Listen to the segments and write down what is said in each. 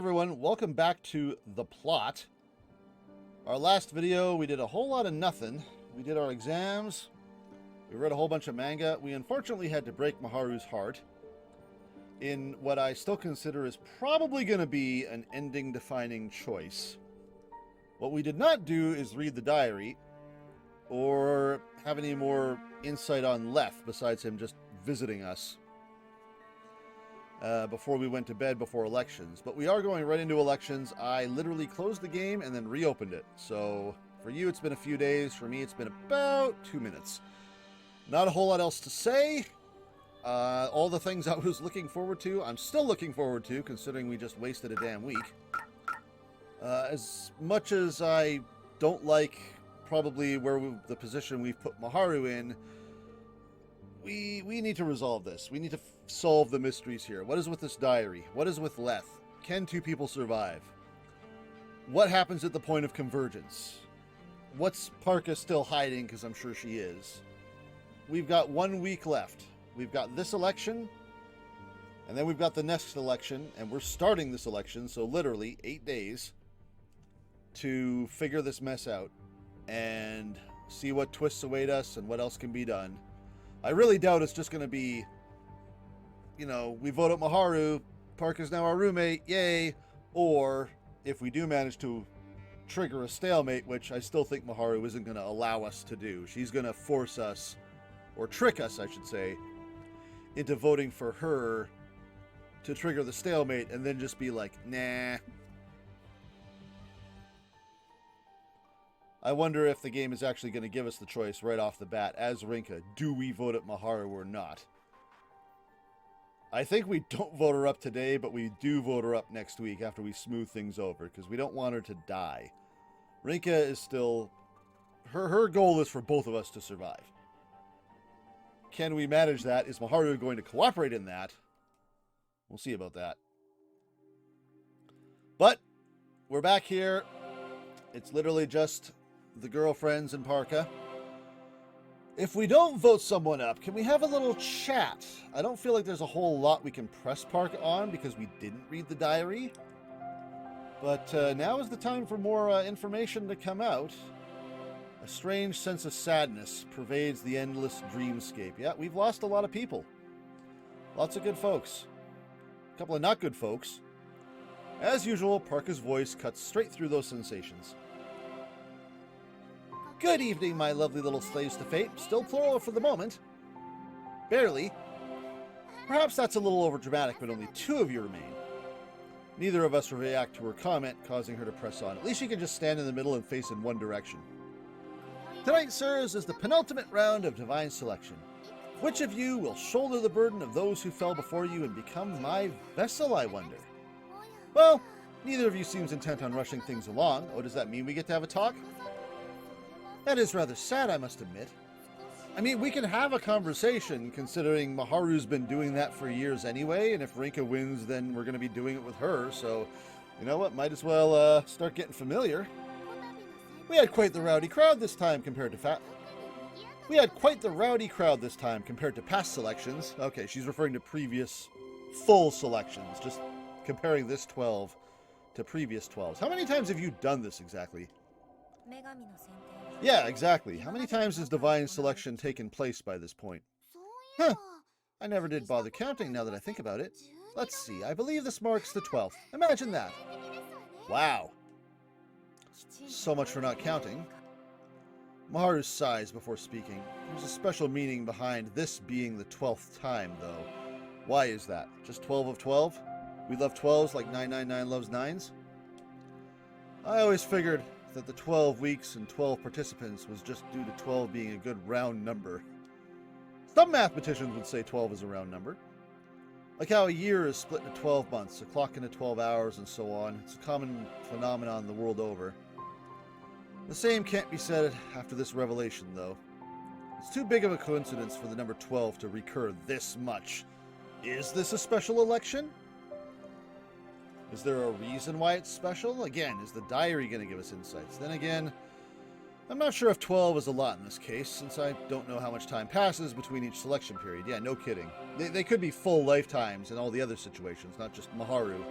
everyone, welcome back to The Plot. Our last video, we did a whole lot of nothing. We did our exams, we read a whole bunch of manga. We unfortunately had to break Maharu's heart in what I still consider is probably going to be an ending-defining choice. What we did not do is read the diary, or have any more insight on Left besides him just visiting us before we went to bed before elections. But we are going right into elections. I literally closed the game and then reopened it. So for you, it's been a few days. For me, it's been about 2 minutes. Not a whole lot else to say. All the things I was looking forward to, I'm still looking forward to, considering we just wasted a damn week. As much as I don't like probably the position we've put Maharu in, we need to resolve this. We need to solve the mysteries here. What is with this diary? What is with Leth? Can two people survive? What happens at the point of convergence? What's Parka still hiding, because I'm sure she is? We've got 1 week left. We've got this election, and then we've got the next election, and we're starting this election, so literally 8 days to figure this mess out and see what twists await us and what else can be done. I really doubt it's just going to be, you know, we vote out Maharu, Parker's now our roommate, yay, or if we do manage to trigger a stalemate, which I still think Maharu isn't going to allow us to do. She's going to force us, or trick us, I should say, into voting for her to trigger the stalemate and then just be like, nah. I wonder if the game is actually going to give us the choice right off the bat as Rinka. Do we vote at Maharu or not? I think we don't vote her up today, but we do vote her up next week after we smooth things over, because we don't want her to die. Rinka is still... Her goal is for both of us to survive. Can we manage that? Is Maharu going to cooperate in that? We'll see about that. But we're back here. It's literally just the girlfriends and Parka. If we don't vote someone up, can we have a little chat? I don't feel like there's a whole lot we can press Parka on because we didn't read the diary. But now is the time for more information to come out. A strange sense of sadness pervades the endless dreamscape. Yeah, we've lost a lot of people. Lots of good folks. A couple of not good folks. As usual, Parka's voice cuts straight through those sensations. Good evening, my lovely little slaves to fate. Still plural for the moment. Barely. Perhaps that's a little overdramatic, but only 2 of you remain. Neither of us react to her comment, causing her to press on. At least she can just stand in the middle and face in one direction. Tonight, sirs, is the penultimate round of divine selection. Which of you will shoulder the burden of those who fell before you and become my vessel, I wonder? Well, neither of you seems intent on rushing things along. Oh, does that mean we get to have a talk? That is rather sad, I must admit. I mean, we can have a conversation, considering Maharu's been doing that for years anyway, and if Rinka wins, then we're going to be doing it with her, so, you know what, might as well start getting familiar. We had quite the rowdy crowd this time compared to past selections. Okay, she's referring to previous full selections, just comparing this 12 to previous 12s. How many times have you done this exactly? Yeah, exactly. How many times has divine selection taken place by this point? Huh. I never did bother counting now that I think about it. Let's see. I believe this marks the 12th. Imagine that. Wow. So much for not counting. Maharu sighs before speaking. There's a special meaning behind this being the 12th time, though. Why is that? Just 12 of 12? We love 12s like 999 loves 9s? I always figured that the 12 weeks and 12 participants was just due to 12 being a good round number. Some mathematicians would say 12 is a round number. Like how a year is split into 12 months, a clock into 12 hours, and so on. It's a common phenomenon the world over. The same can't be said after this revelation, though. It's too big of a coincidence for the number 12 to recur this much. Is this a special election? Is there a reason why it's special? Again, is the diary going to give us insights? Then again, I'm not sure if 12 is a lot in this case, since I don't know how much time passes between each selection period. Yeah, no kidding. They could be full lifetimes in all the other situations, not just Maharu.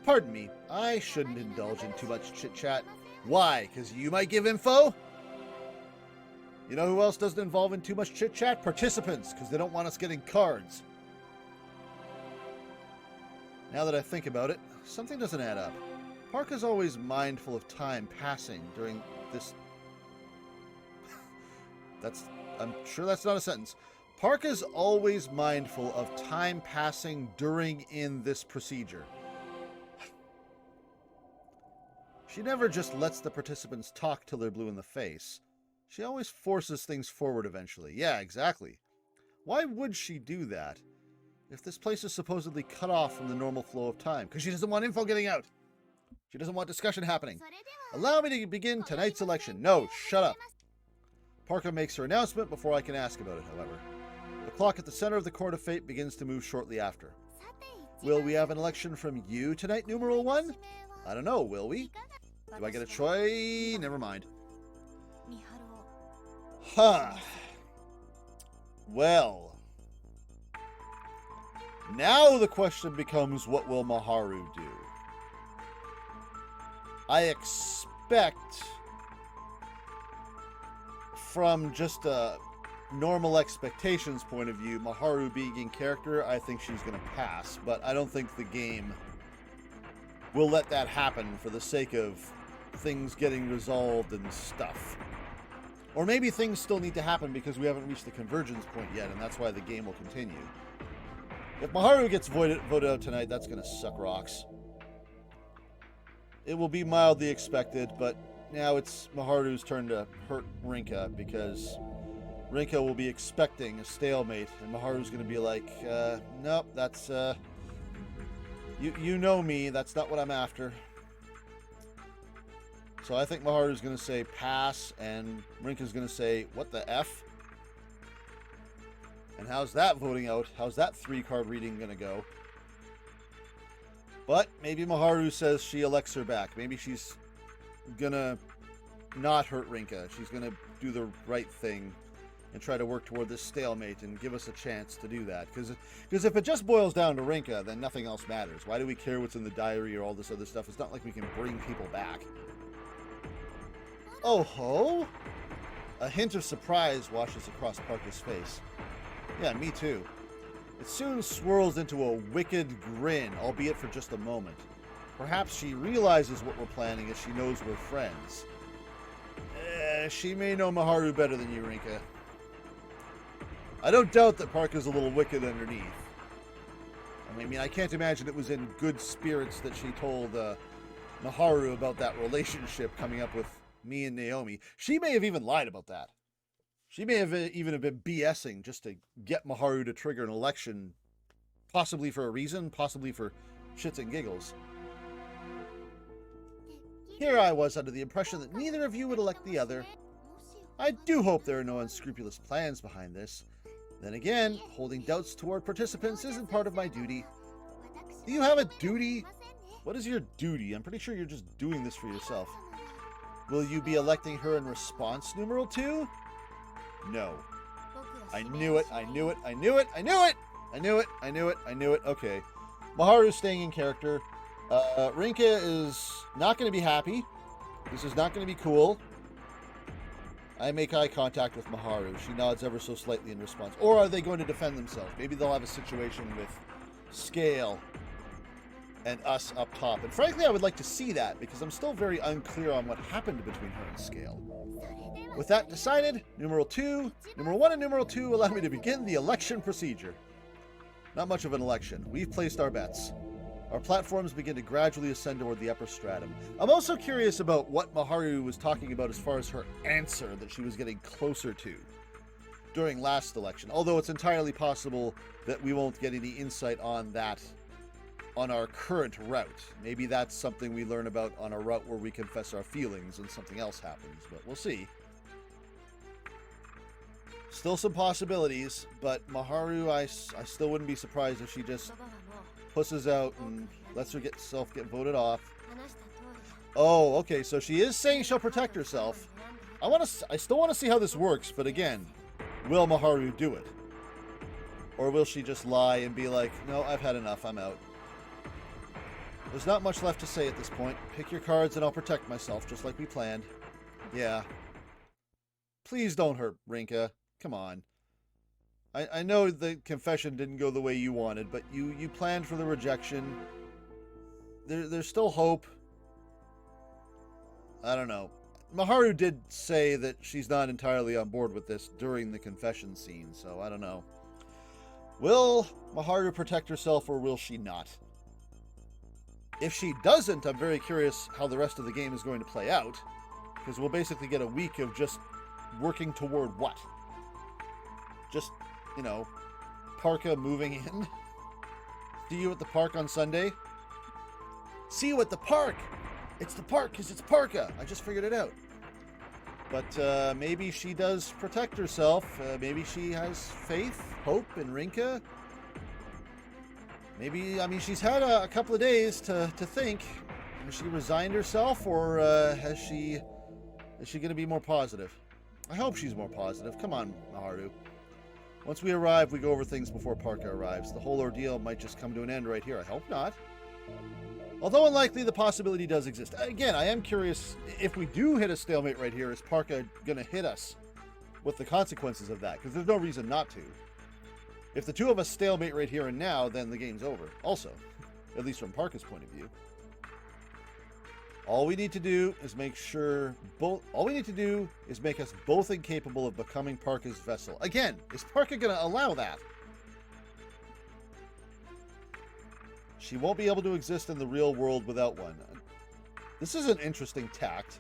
Pardon me, I shouldn't indulge in too much chit-chat. Why? Because you might give info? You know who else doesn't involve in too much chit-chat? Participants, because they don't want us getting cards. Now that I think about it, something doesn't add up. Park is always mindful of time passing during this... I'm sure that's not a sentence. Park is always mindful of time passing in this procedure. She never just lets the participants talk till they're blue in the face. She always forces things forward eventually. Yeah, exactly. Why would she do that if this place is supposedly cut off from the normal flow of time? Because she doesn't want info getting out. She doesn't want discussion happening. Allow me to begin tonight's election. No, shut up. Parker makes her announcement before I can ask about it, however. The clock at the center of the Court of Fate begins to move shortly after. Will we have an election from you tonight, numeral 1? I don't know, will we? Do I get a choice? Never mind. Huh. Well. Now the question becomes, what will Maharu do? I expect, from just a normal expectations point of view, Maharu being in character, I think she's going to pass. But I don't think the game will let that happen for the sake of things getting resolved and stuff. Or maybe things still need to happen because we haven't reached the convergence point yet, and that's why the game will continue. If Maharu gets voted out tonight, that's going to suck rocks. It will be mildly expected, but now it's Maharu's turn to hurt Rinka, because Rinka will be expecting a stalemate, and Maharu's going to be like, nope, that's, you know me, that's not what I'm after. So I think Maharu's going to say pass, and Rinka's going to say, what the F? And how's that voting out? How's that 3-card reading going to go? But maybe Maharu says she elects her back. Maybe she's going to not hurt Rinka. She's going to do the right thing and try to work toward this stalemate and give us a chance to do that. Because if it just boils down to Rinka, then nothing else matters. Why do we care what's in the diary or all this other stuff? It's not like we can bring people back. Oh ho! A hint of surprise washes across Parker's face. Yeah, me too. It soon swirls into a wicked grin, albeit for just a moment. Perhaps she realizes what we're planning as she knows we're friends. She may know Maharu better than you, Rinka. I don't doubt that Parker's a little wicked underneath. I mean, I can't imagine it was in good spirits that she told Maharu about that relationship coming up with me and Naomi. She may have even lied about that. She may have even been BSing just to get Maharu to trigger an election, possibly for a reason, possibly for shits and giggles. Here I was under the impression that neither of you would elect the other. I do hope there are no unscrupulous plans behind this. Then again, holding doubts toward participants isn't part of my duty. Do you have a duty? What is your duty? I'm pretty sure you're just doing this for yourself. Will you be electing her in response, numeral 2? No. I knew it, I knew it, I knew it, I knew it! I knew it, I knew it, I knew it. Okay. Maharu's staying in character. Rinka is not going to be happy. This is not going to be cool. I make eye contact with Maharu. She nods ever so slightly in response. Or are they going to defend themselves? Maybe they'll have a situation with Scale and us up top. And frankly, I would like to see that, because I'm still very unclear on what happened between her and Scale. With that decided, numeral 1 and numeral 2 allow me to begin the election procedure. Not much of an election. We've placed our bets. Our platforms begin to gradually ascend toward the upper stratum. I'm also curious about what Maharu was talking about as far as her answer that she was getting closer to during last election. Although it's entirely possible that we won't get any insight on that on our current route. Maybe that's something we learn about on a route where we confess our feelings and something else happens, but we'll see. Still some possibilities, but Maharu, I still wouldn't be surprised if she just pusses out and lets herself get voted off. Oh, okay, so she is saying she'll protect herself. I still want to see how this works, but again, will Maharu do it? Or will she just lie and be like, no, I've had enough, I'm out? There's not much left to say at this point. Pick your cards and I'll protect myself, just like we planned. Yeah. Please don't hurt Rinka. Come on. I know the confession didn't go the way you wanted, but you planned for the rejection. There's still hope. I don't know. Maharu did say that she's not entirely on board with this during the confession scene, so I don't know. Will Maharu protect herself or will she not? If she doesn't, I'm very curious how the rest of the game is going to play out, because we'll basically get a week of just working toward what? Just, you know, Parka moving in? See you at the park on Sunday? See you at the park! It's the park because it's Parka! I just figured it out. But maybe she does protect herself. Maybe she has faith, hope in Rinka. Maybe, I mean, she's had a couple of days to think. Has she resigned herself, or is she going to be more positive? I hope she's more positive. Come on, Maharu. Once we arrive, we go over things before Parka arrives. The whole ordeal might just come to an end right here. I hope not. Although unlikely, the possibility does exist. Again, I am curious, if we do hit a stalemate right here, is Parka going to hit us with the consequences of that? Because there's no reason not to. If the two of us stalemate right here and now, then the game's over. Also, at least from Parka's point of view. All we need to do is make us both incapable of becoming Parka's vessel. Again, is Parka going to allow that? She won't be able to exist in the real world without one. This is an interesting tact.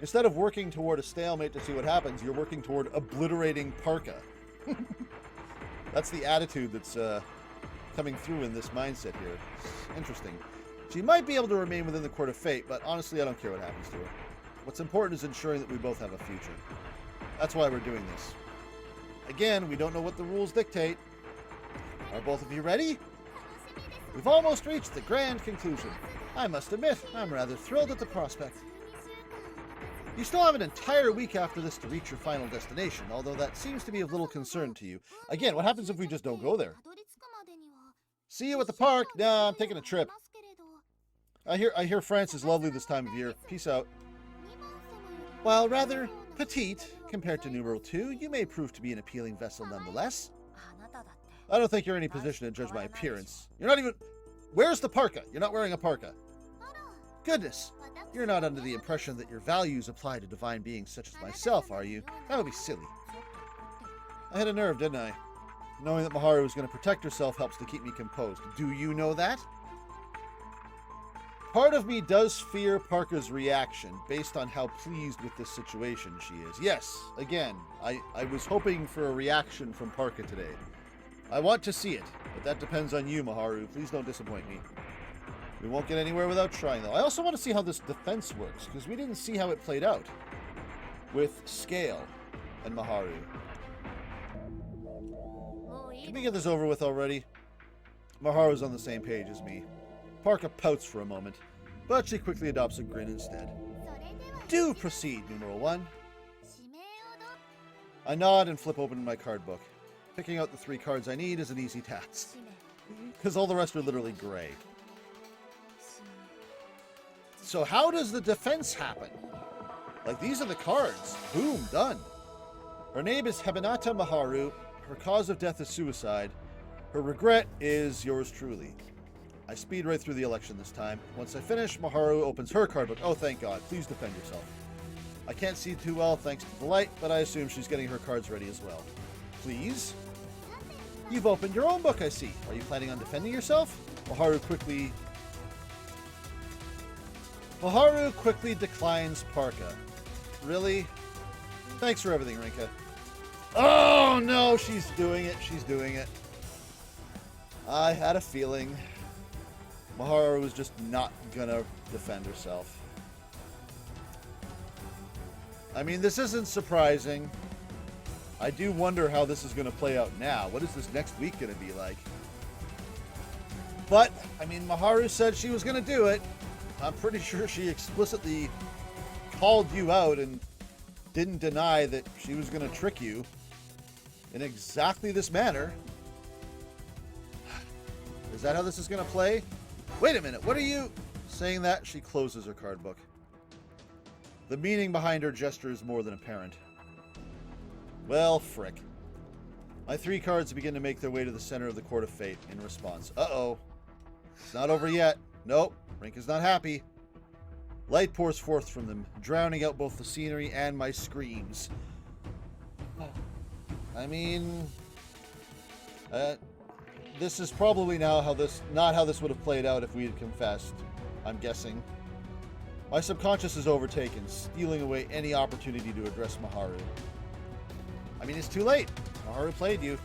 Instead of working toward a stalemate to see what happens, you're working toward obliterating Parka. That's the attitude that's coming through in this mindset here. It's interesting. She might be able to remain within the court of fate, but honestly, I don't care what happens to her. What's important is ensuring that we both have a future. That's why we're doing this. Again, we don't know what the rules dictate. Are both of you ready? We've almost reached the grand conclusion. I must admit, I'm rather thrilled at the prospect. You still have an entire week after this to reach your final destination, although that seems to be of little concern to you. Again, what happens if we just don't go there? See you at the park. Nah, I'm taking a trip. I hear France is lovely this time of year. Peace out. While rather petite compared to numero 2, you may prove to be an appealing vessel nonetheless. I don't think you're in any position to judge my appearance. You're not even... Where's the parka? You're not wearing a parka. Goodness, you're not under the impression that your values apply to divine beings such as myself, are you? That would be silly. I had a nerve, didn't I? Knowing that Maharu was going to protect herself helps to keep me composed. Do you know that? Part of me does fear Parka's reaction based on how pleased with this situation she is. Yes, again, I was hoping for a reaction from Parka today. I want to see it, but that depends on you, Maharu. Please don't disappoint me. We won't get anywhere without trying, though. I also want to see how this defense works, because we didn't see how it played out with Scale and Maharu. Can we get this over with already? Maharu's on the same page as me. Parka pouts for a moment, but she quickly adopts a grin instead. Do proceed, numero 1. I nod and flip open my card book. Picking out the 3 cards I need is an easy task, because all the rest are literally gray. So how does the defense happen? Like, these are the cards. Boom, done. Her name is Hebanata Maharu. Her cause of death is suicide. Her regret is yours truly. I speed right through the election this time. Once I finish, Maharu opens her card book. Oh, thank God. Please defend yourself. I can't see too well thanks to the light, but I assume she's getting her cards ready as well. Please? You've opened your own book, I see. Are you planning on defending yourself? Maharu quickly declines Parka. Really? Thanks for everything, Rinka. Oh, no, she's doing it. She's doing it. I had a feeling Maharu was just not gonna defend herself. I mean, this isn't surprising. I do wonder how this is going to play out now. What is this next week going to be like? But, I mean, Maharu said she was going to do it. I'm pretty sure she explicitly called you out and didn't deny that she was going to trick you in exactly this manner. Is that how this is going to play? Wait a minute, what are you... Saying that, she closes her card book. The meaning behind her gesture is more than apparent. Well, frick. My 3 cards begin to make their way to the center of the Court of Fate in response. Uh-oh. It's not over yet. Nope, Rink is not happy. Light pours forth from them, drowning out both the scenery and my screams. I mean... this is probably not how this would have played out if we had confessed, I'm guessing. My subconscious is overtaken, stealing away any opportunity to address Maharu. I mean, it's too late. Maharu played you.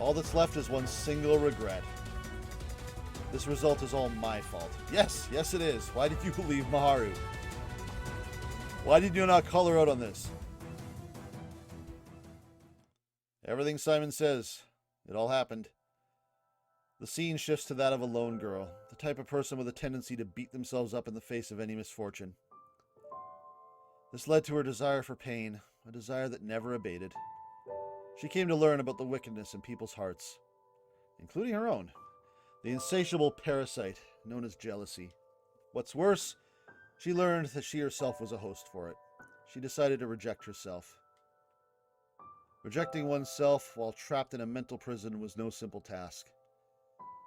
All that's left is one single regret. This result is all my fault. Yes, yes it is. Why did you believe Maharu? Why did you not call her out on this? Everything Psy'Min says. It all happened. The scene shifts to that of a lone girl, the type of person with a tendency to beat themselves up in the face of any misfortune. This led to her desire for pain, a desire that never abated. She came to learn about the wickedness in people's hearts, including her own, the insatiable parasite known as jealousy. What's worse, she learned that she herself was a host for it. She decided to reject herself. Rejecting oneself while trapped in a mental prison was no simple task.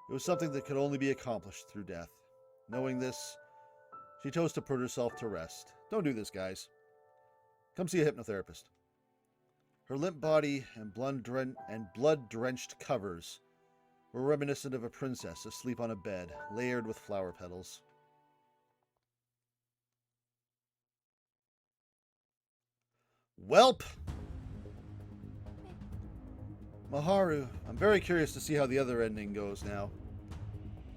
It was something that could only be accomplished through death. Knowing this, she chose to put herself to rest. Don't do this, guys. Come see a hypnotherapist. Her limp body and blood-drenched covers were reminiscent of a princess asleep on a bed, layered with flower petals. Welp! Maharu, I'm very curious to see how the other ending goes now.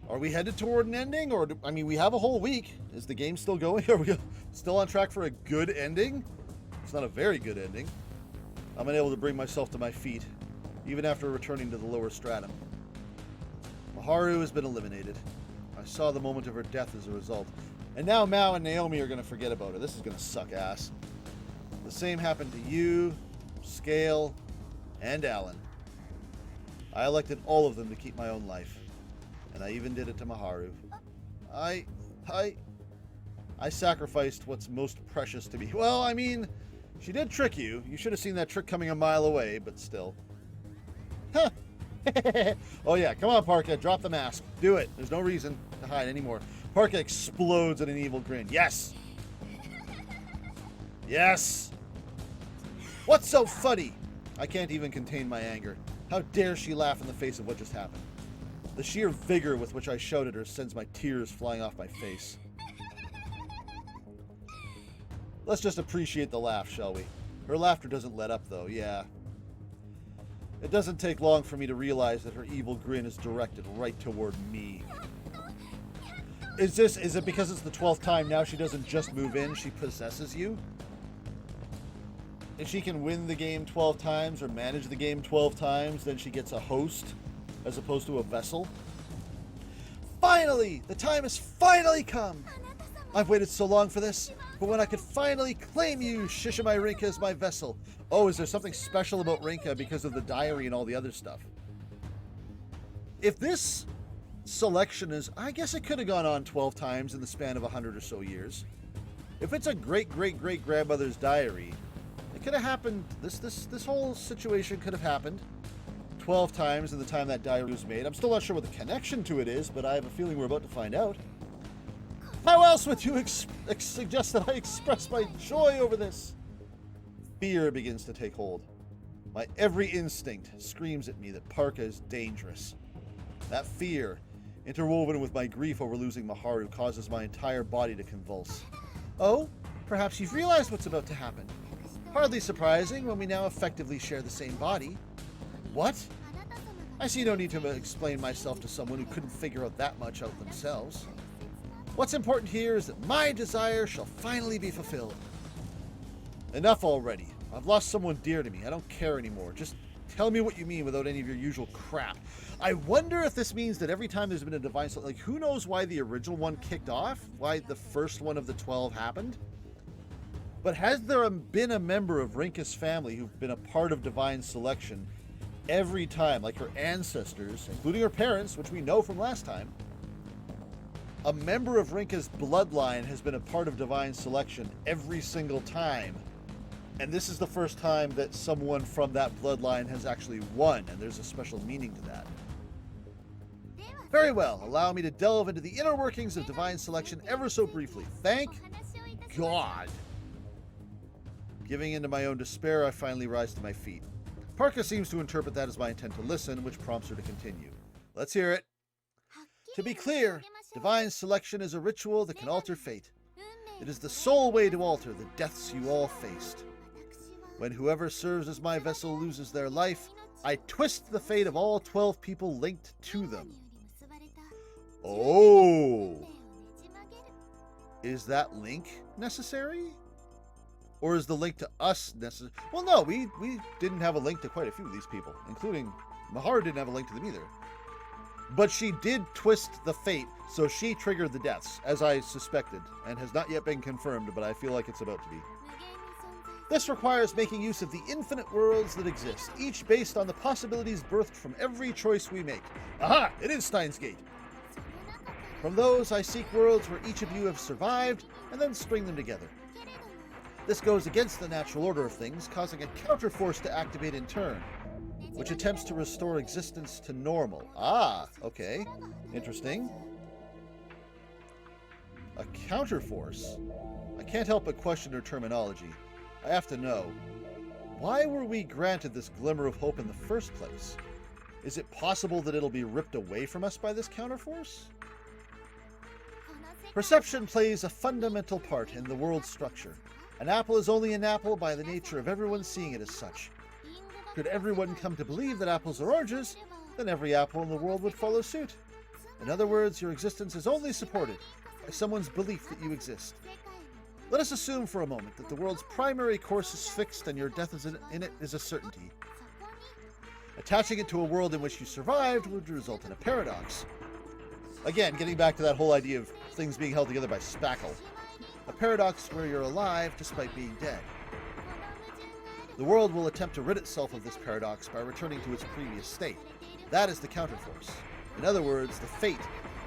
Are we headed toward an ending? Or, I mean, we have a whole week. Is the game still going? Are we still on track for a good ending? It's not a very good ending. I'm unable to bring myself to my feet, even after returning to the lower stratum. Maharu has been eliminated. I saw the moment of her death as a result. And now Mao and Naomi are going to forget about her. This is going to suck ass. The same happened to you, Scale, and Alan. I elected all of them to keep my own life. And I even did it to Maharu. I sacrificed what's most precious to me. Well, I mean, she did trick you. You should have seen that trick coming a mile away, but still. Huh. Oh yeah, come on, Parka, drop the mask. Do it. There's no reason to hide anymore. Parka explodes in an evil grin. Yes! Yes! What's so funny? I can't even contain my anger. How dare she laugh in the face of what just happened? The sheer vigor with which I shout at her sends my tears flying off my face. Let's just appreciate the laugh, shall we? Her laughter doesn't let up, though, yeah. It doesn't take long for me to realize that her evil grin is directed right toward me. Is it because it's the 12th time now she doesn't just move in, she possesses you? If she can win the game 12 times or manage the game 12 times, then she gets a host as opposed to a vessel. Finally! The time has finally come! I've waited so long for this, but when I could finally claim you, Shishimai Rinka, as my vessel. Oh, is there something special about Rinka because of the diary and all the other stuff? If this selection is... I guess it could have gone on 12 times in the span of 100 or so years. If it's a great-great-great-grandmother's diary, it could have happened... This whole situation could have happened 12 times in the time that diary was made. I'm still not sure what the connection to it is, but I have a feeling we're about to find out. How else would you suggest that I express my joy over this? Fear begins to take hold. My every instinct screams at me that Parka is dangerous. That fear, interwoven with my grief over losing Maharu, causes my entire body to convulse. Oh, perhaps you've realized what's about to happen. Hardly surprising when we now effectively share the same body. What? I see no need to explain myself to someone who couldn't figure out that much out themselves. What's important here is that my desire shall finally be fulfilled. Enough already. I've lost someone dear to me. I don't care anymore. Just tell me what you mean without any of your usual crap. I wonder if this means that every time there's been a divine... Like, who knows why the original one kicked off? Why the first one of the 12 happened? But has there been a member of Rinka's family who've been a part of divine selection every time? Like her ancestors, including her parents, which we know from last time, a member of Rinka's bloodline has been a part of divine selection every single time. And this is the first time that someone from that bloodline has actually won, and there's a special meaning to that. Very well, allow me to delve into the inner workings of divine selection ever so briefly. Thank God. Giving in to my own despair, I finally rise to my feet. Parka seems to interpret that as my intent to listen, which prompts her to continue. Let's hear it. To be clear, divine selection is a ritual that can alter fate. It is the sole way to alter the deaths you all faced. When whoever serves as my vessel loses their life, I twist the fate of all 12 people linked to them. Oh! Is that link necessary? Or is the link to us necessary? Well, no, we didn't have a link to quite a few of these people, including Maharu didn't have a link to them either. But she did twist the fate, so she triggered the deaths, as I suspected, and has not yet been confirmed, but I feel like it's about to be. This requires making use of the infinite worlds that exist, each based on the possibilities birthed from every choice we make. Aha! It is Steins Gate! From those, I seek worlds where each of you have survived, and then string them together. This goes against the natural order of things, causing a counterforce to activate in turn, which attempts to restore existence to normal. Ah, okay. Interesting. A counterforce? I can't help but question her terminology. I have to know, why were we granted this glimmer of hope in the first place? Is it possible that it'll be ripped away from us by this counterforce? Perception plays a fundamental part in the world's structure. An apple is only an apple by the nature of everyone seeing it as such. Could everyone come to believe that apples are oranges, then every apple in the world would follow suit. In other words, your existence is only supported by someone's belief that you exist. Let us assume for a moment that the world's primary course is fixed and your death in it is a certainty. Attaching it to a world in which you survived would result in a paradox. Again, getting back to that whole idea of things being held together by spackle. A paradox where you're alive despite being dead. The world will attempt to rid itself of this paradox by returning to its previous state. That is the counterforce. In other words, the fate,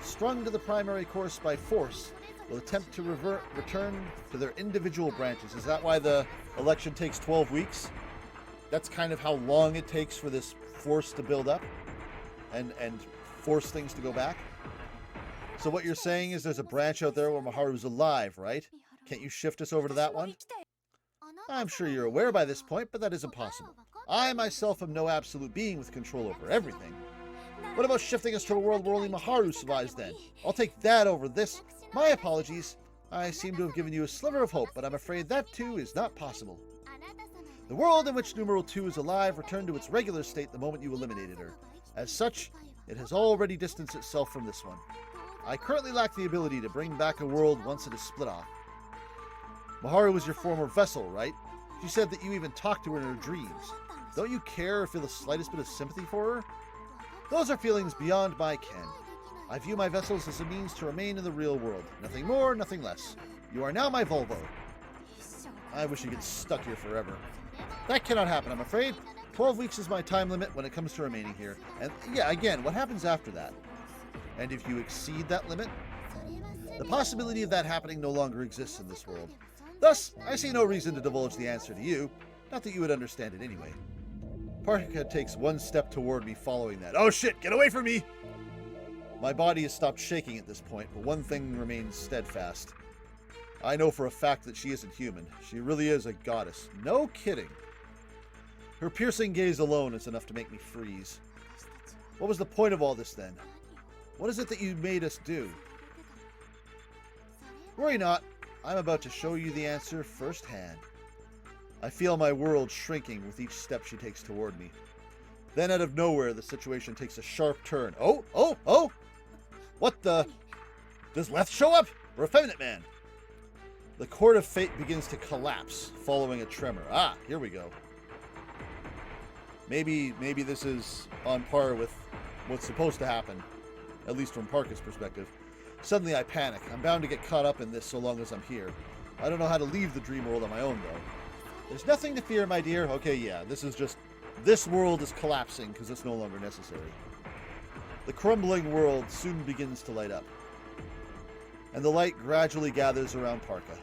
strung to the primary course by force, will attempt to return to their individual branches. Is that why the election takes 12 weeks? That's kind of how long it takes for this force to build up and force things to go back? So what you're saying is there's a branch out there where Maharu's alive, right? Can't you shift us over to that one? I'm sure you're aware by this point, but that isn't possible. I myself am no absolute being with control over everything. What about shifting us to a world where only Maharu survives then? I'll take that over this. My apologies. I seem to have given you a sliver of hope, but I'm afraid that too is not possible. The world in which numeral 2 is alive returned to its regular state the moment you eliminated her. As such, it has already distanced itself from this one. I currently lack the ability to bring back a world once it is split off. Maharu was your former vessel, right? She said that you even talked to her in her dreams. Don't you care or feel the slightest bit of sympathy for her? Those are feelings beyond my ken. I view my vessels as a means to remain in the real world. Nothing more, nothing less. You are now my Volvo. I wish you could get stuck here forever. That cannot happen, I'm afraid. 12 weeks is my time limit when it comes to remaining here. And yeah, again, what happens after that? And if you exceed that limit? The possibility of that happening no longer exists in this world. Thus, I see no reason to divulge the answer to you. Not that you would understand it anyway. Parka takes one step toward me following that. Oh shit, get away from me! My body has stopped shaking at this point, but one thing remains steadfast. I know for a fact that she isn't human. She really is a goddess. No kidding. Her piercing gaze alone is enough to make me freeze. What was the point of all this then? What is it that you made us do? Worry not. I'm about to show you the answer firsthand. I feel my world shrinking with each step she takes toward me. Then out of nowhere, the situation takes a sharp turn. Oh! What the? Does Leth show up? Or Effeminate Man? The cord of fate begins to collapse, following a tremor. Ah, here we go. Maybe this is on par with what's supposed to happen, at least from Parka's perspective. Suddenly I panic. I'm bound to get caught up in this so long as I'm here. I don't know how to leave the dream world on my own, though. There's nothing to fear, my dear. Okay, yeah, this world is collapsing because it's no longer necessary. The crumbling world soon begins to light up. and the light gradually gathers around Parka.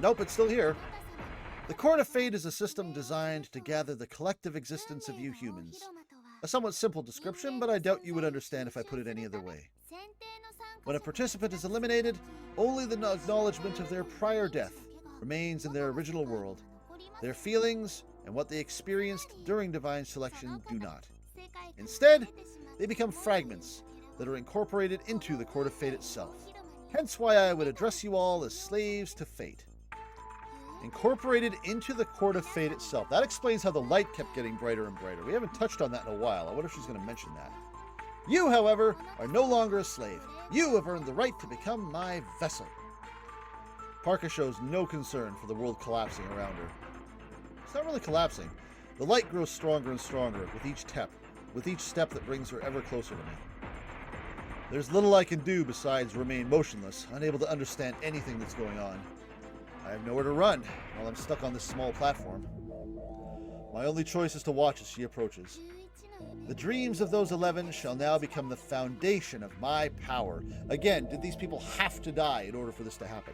Nope, it's still here. The Court of Fate is a system designed to gather the collective existence of you humans. A somewhat simple description, but I doubt you would understand if I put it any other way. When a participant is eliminated, only the acknowledgement of their prior death remains in their original world. Their feelings and what they experienced during divine selection do not. Instead, they become fragments that are incorporated into the Court of Fate itself. Hence why I would address you all as slaves to fate. Incorporated into the Court of Fate itself. That explains how the light kept getting brighter and brighter. We haven't touched on that in a while. I wonder if she's going to mention that. You, however, are no longer a slave. You have earned the right to become my vessel. Parka shows no concern for the world collapsing around her. It's not really collapsing. The light grows stronger and stronger with each step that brings her ever closer to me. There's little I can do besides remain motionless, unable to understand anything that's going on. I have nowhere to run while I'm stuck on this small platform. My only choice is to watch as she approaches. The dreams of those 11 shall now become the foundation of my power. Again, did these people have to die in order for this to happen?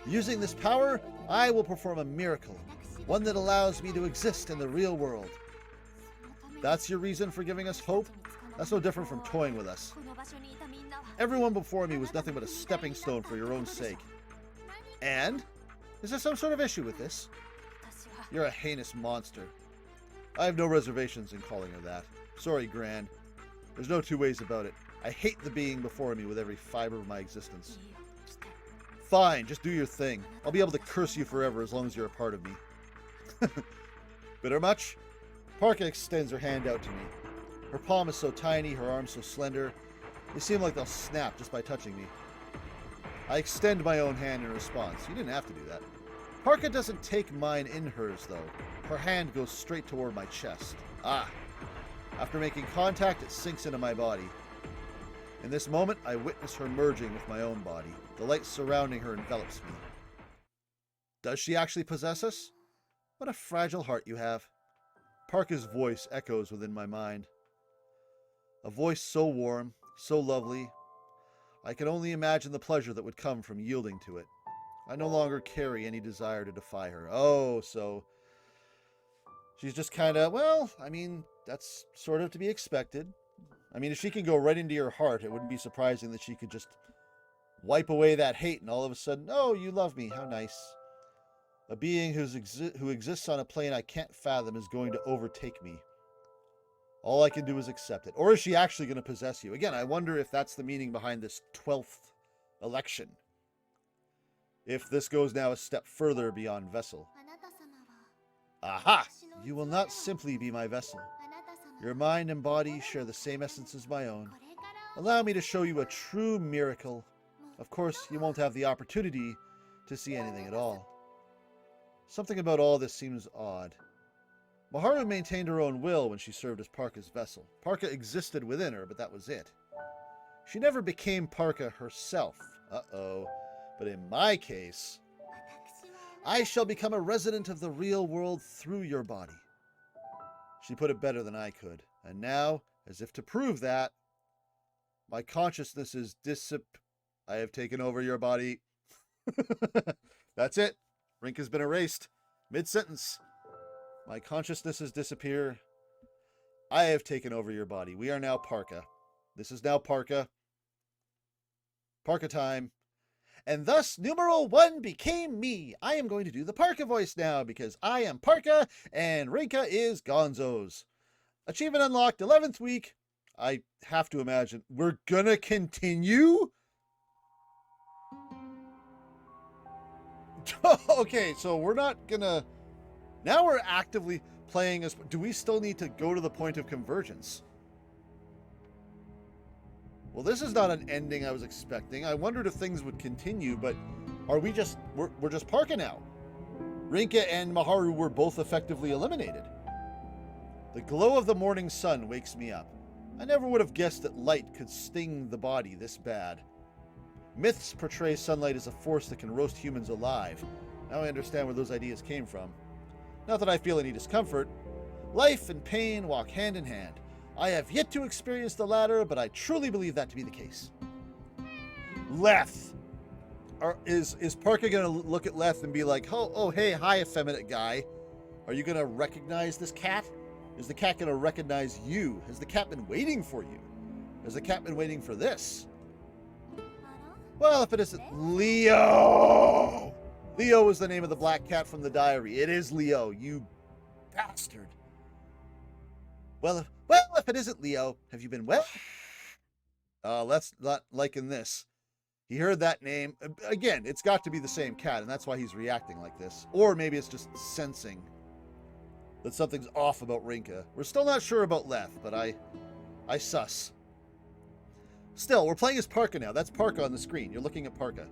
Using this power, I will perform a miracle, one that allows me to exist in the real world. That's your reason for giving us hope? That's no different from toying with us. Everyone before me was nothing but a stepping stone for your own sake. And? Is there some sort of issue with this? You're a heinous monster. I have no reservations in calling her that. Sorry, Gran. There's no two ways about it. I hate the being before me with every fiber of my existence. Fine, just do your thing. I'll be able to curse you forever as long as you're a part of me. Bitter much? Parka extends her hand out to me. Her palm is so tiny, her arms so slender. They seem like they'll snap just by touching me. I extend my own hand in response. You didn't have to do that. Parka doesn't take mine in hers, though. Her hand goes straight toward my chest. Ah! After making contact, it sinks into my body. In this moment, I witness her merging with my own body. The light surrounding her envelops me. Does she actually possess us? What a fragile heart you have. Parka's voice echoes within my mind. A voice so warm, so lovely. I can only imagine the pleasure that would come from yielding to it. I no longer carry any desire to defy her. Oh, so she's just kind of, well, I mean, that's sort of to be expected. I mean, if she can go right into your heart, it wouldn't be surprising that she could just wipe away that hate and all of a sudden, oh, you love me, how nice. A being who exists on a plane I can't fathom is going to overtake me. All I can do is accept it. Or is she actually going to possess you? Again, I wonder if that's the meaning behind this 12th election. If this goes now a step further beyond vessel. Aha! You will not simply be my vessel. Your mind and body share the same essence as my own. Allow me to show you a true miracle. Of course, you won't have the opportunity to see anything at all. Something about all this seems odd. Maharu maintained her own will when she served as Parka's vessel. Parka existed within her, but that was it. She never became Parka herself. Uh-oh. But in my case, I shall become a resident of the real world through your body. She put it better than I could. And now, as if to prove that, my consciousness is I have taken over your body. That's it. Rink has been erased. Mid-sentence. My consciousness has disappeared. I have taken over your body. We are now Parka. This is now Parka. Parka time. And thus, numeral 1 became me. I am going to do the Parka voice now because I am Parka and Rinka is Gonzo's. Achievement unlocked, 11th week. I have to imagine we're gonna continue? Okay, so we're not gonna... Now we're actively playing as... Do we still need to go to the point of convergence? Well, this is not an ending I was expecting. I wondered if things would continue, but are we just... We're just Parka now. Rinka and Maharu were both effectively eliminated. The glow of the morning sun wakes me up. I never would have guessed that light could sting the body this bad. Myths portray sunlight as a force that can roast humans alive. Now I understand where those ideas came from. Not that I feel any discomfort. Life and pain walk hand in hand. I have yet to experience the latter, but I truly believe that to be the case. Leth. Is Parker going to look at Leth and be like, oh, hey, hi, effeminate guy. Are you going to recognize this cat? Is the cat going to recognize you? Has the cat been waiting for you? Has the cat been waiting for this? Well, if it isn't Leo! Leo is the name of the black cat from the diary. It is Leo, you bastard. Well, if it isn't Leo, have you been well? Let's not liken this. He heard that name. Again, it's got to be the same cat, and that's why he's reacting like this. Or maybe it's just sensing that something's off about Rinka. We're still not sure about Leth, but I suss. Still, we're playing as Parka now. That's Parka on the screen. You're looking at Parka.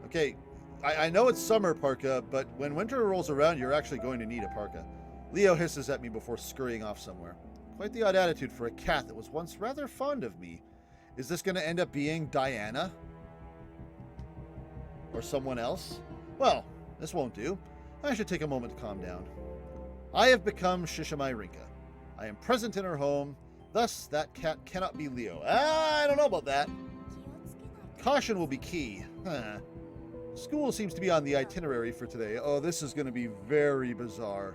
Okay, I know it's summer Parka, but when winter rolls around, you're actually going to need a parka. Leo hisses at me before scurrying off somewhere. Quite the odd attitude for a cat that was once rather fond of me. Is this going to end up being Diana? Or someone else? Well, this won't do. I should take a moment to calm down. I have become Psy'Min Rinka. I am present in her home. Thus, that cat cannot be Leo. I don't know about that. Caution will be key. School seems to be on the itinerary for today. Oh, this is going to be very bizarre.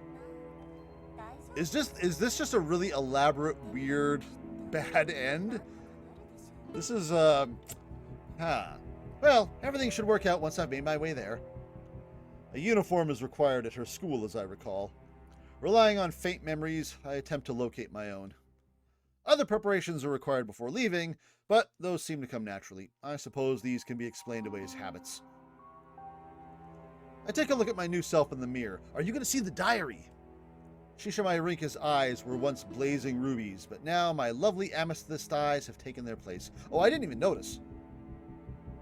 Is this just a really elaborate, weird, bad end? This is, Well, everything should work out once I've made my way there. A uniform is required at her school, as I recall. Relying on faint memories, I attempt to locate my own. Other preparations are required before leaving, but those seem to come naturally. I suppose these can be explained away as habits. I take a look at my new self in the mirror. Are you going to see the diary? Psy'Min Rinka's eyes were once blazing rubies, but now my lovely amethyst eyes have taken their place. Oh, I didn't even notice.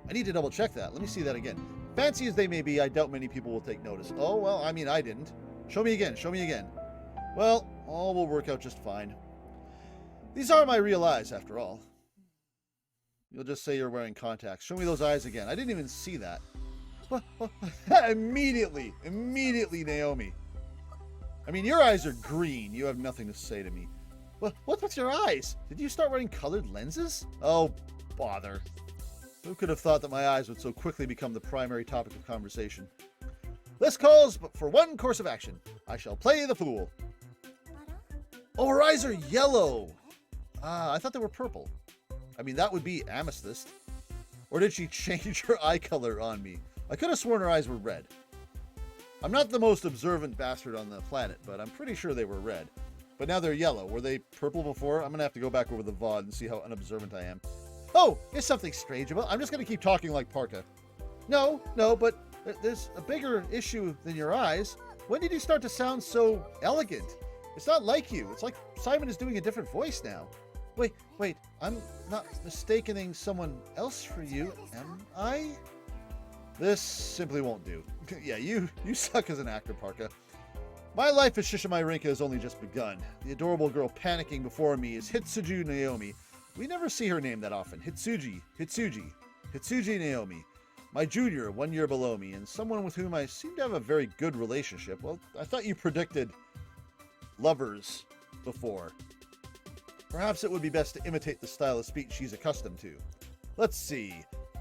I need to double check that. Let me see that again. Fancy as they may be, I doubt many people will take notice. Oh, well, I mean, I didn't. Show me again. Show me again. Well, all will work out just fine. These are my real eyes, after all. You'll just say you're wearing contacts. Show me those eyes again. I didn't even see that. Immediately, Naomi. I mean, your eyes are green. You have nothing to say to me. What's with your eyes? Did you start wearing colored lenses? Oh, bother. Who could have thought that my eyes would so quickly become the primary topic of conversation? This calls for one course of action. I shall play the fool. Oh, her eyes are yellow. I thought they were purple. I mean, that would be amethyst. Or did she change her eye color on me? I could have sworn her eyes were red. I'm not the most observant bastard on the planet, but I'm pretty sure they were red. But now they're yellow. Were they purple before? I'm going to have to go back over the VOD and see how unobservant I am. Oh, there's something strange about it. I'm just going to keep talking like Parka. No, but there's a bigger issue than your eyes. When did you start to sound so elegant? It's not like you. It's like Psy'Min is doing a different voice now. Wait, I'm not mistaking someone else for you, am I? This simply won't do. Yeah, you suck as an actor, Parka. My life as Psy'Min Rinka has only just begun. The adorable girl panicking before me is Hitsuju Naomi. We never see her name that often. Hitsuji Naomi. My junior, 1 year below me, and someone with whom I seem to have a very good relationship. Well, I thought you predicted lovers before. Perhaps it would be best to imitate the style of speech she's accustomed to. Let's see.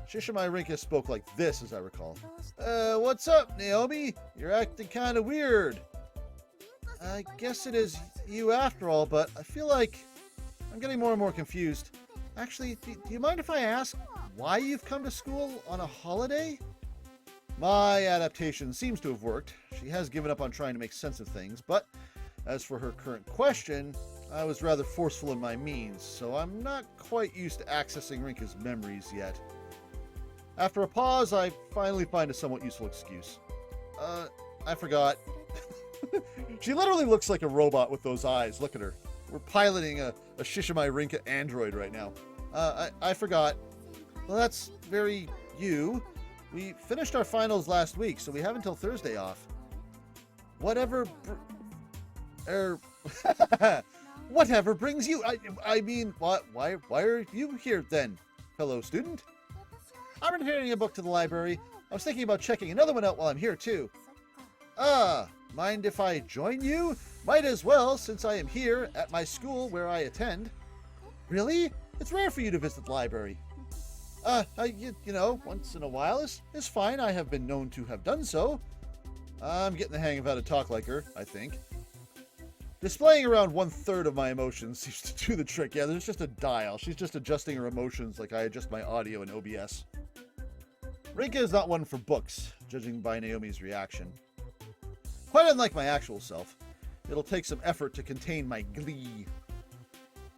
Psy'Min Rinka spoke like this, as I recall. What's up, Naomi? You're acting kind of weird. I guess it is you after all, but I feel like I'm getting more and more confused. Actually, do you mind if I ask why you've come to school on a holiday? My adaptation seems to have worked. She has given up on trying to make sense of things, but as for her current question, I was rather forceful in my means, so I'm not quite used to accessing Rinka's memories yet. After a pause, I finally find a somewhat useful excuse. I forgot. She literally looks like a robot with those eyes. Look at her. We're piloting a Psy'Min Rinka android right now. I forgot. Well, that's very you. We finished our finals last week, so we have until Thursday off. Whatever whatever brings you. I mean, why are you here then, fellow student? I'm returning a book to the library. I was thinking about checking another one out while I'm here too. Mind if I join you? Might as well, since I am here at my school where I attend. Really? It's rare for you to visit the library. You know, once in a while is fine. I have been known to have done so. I'm getting the hang of how to talk like her, I think. Displaying around 1/3 of my emotions seems to do the trick. Yeah, there's just a dial. She's just adjusting her emotions like I adjust my audio in OBS. Rinka is not one for books, judging by Naomi's reaction. Quite unlike my actual self, it'll take some effort to contain my glee.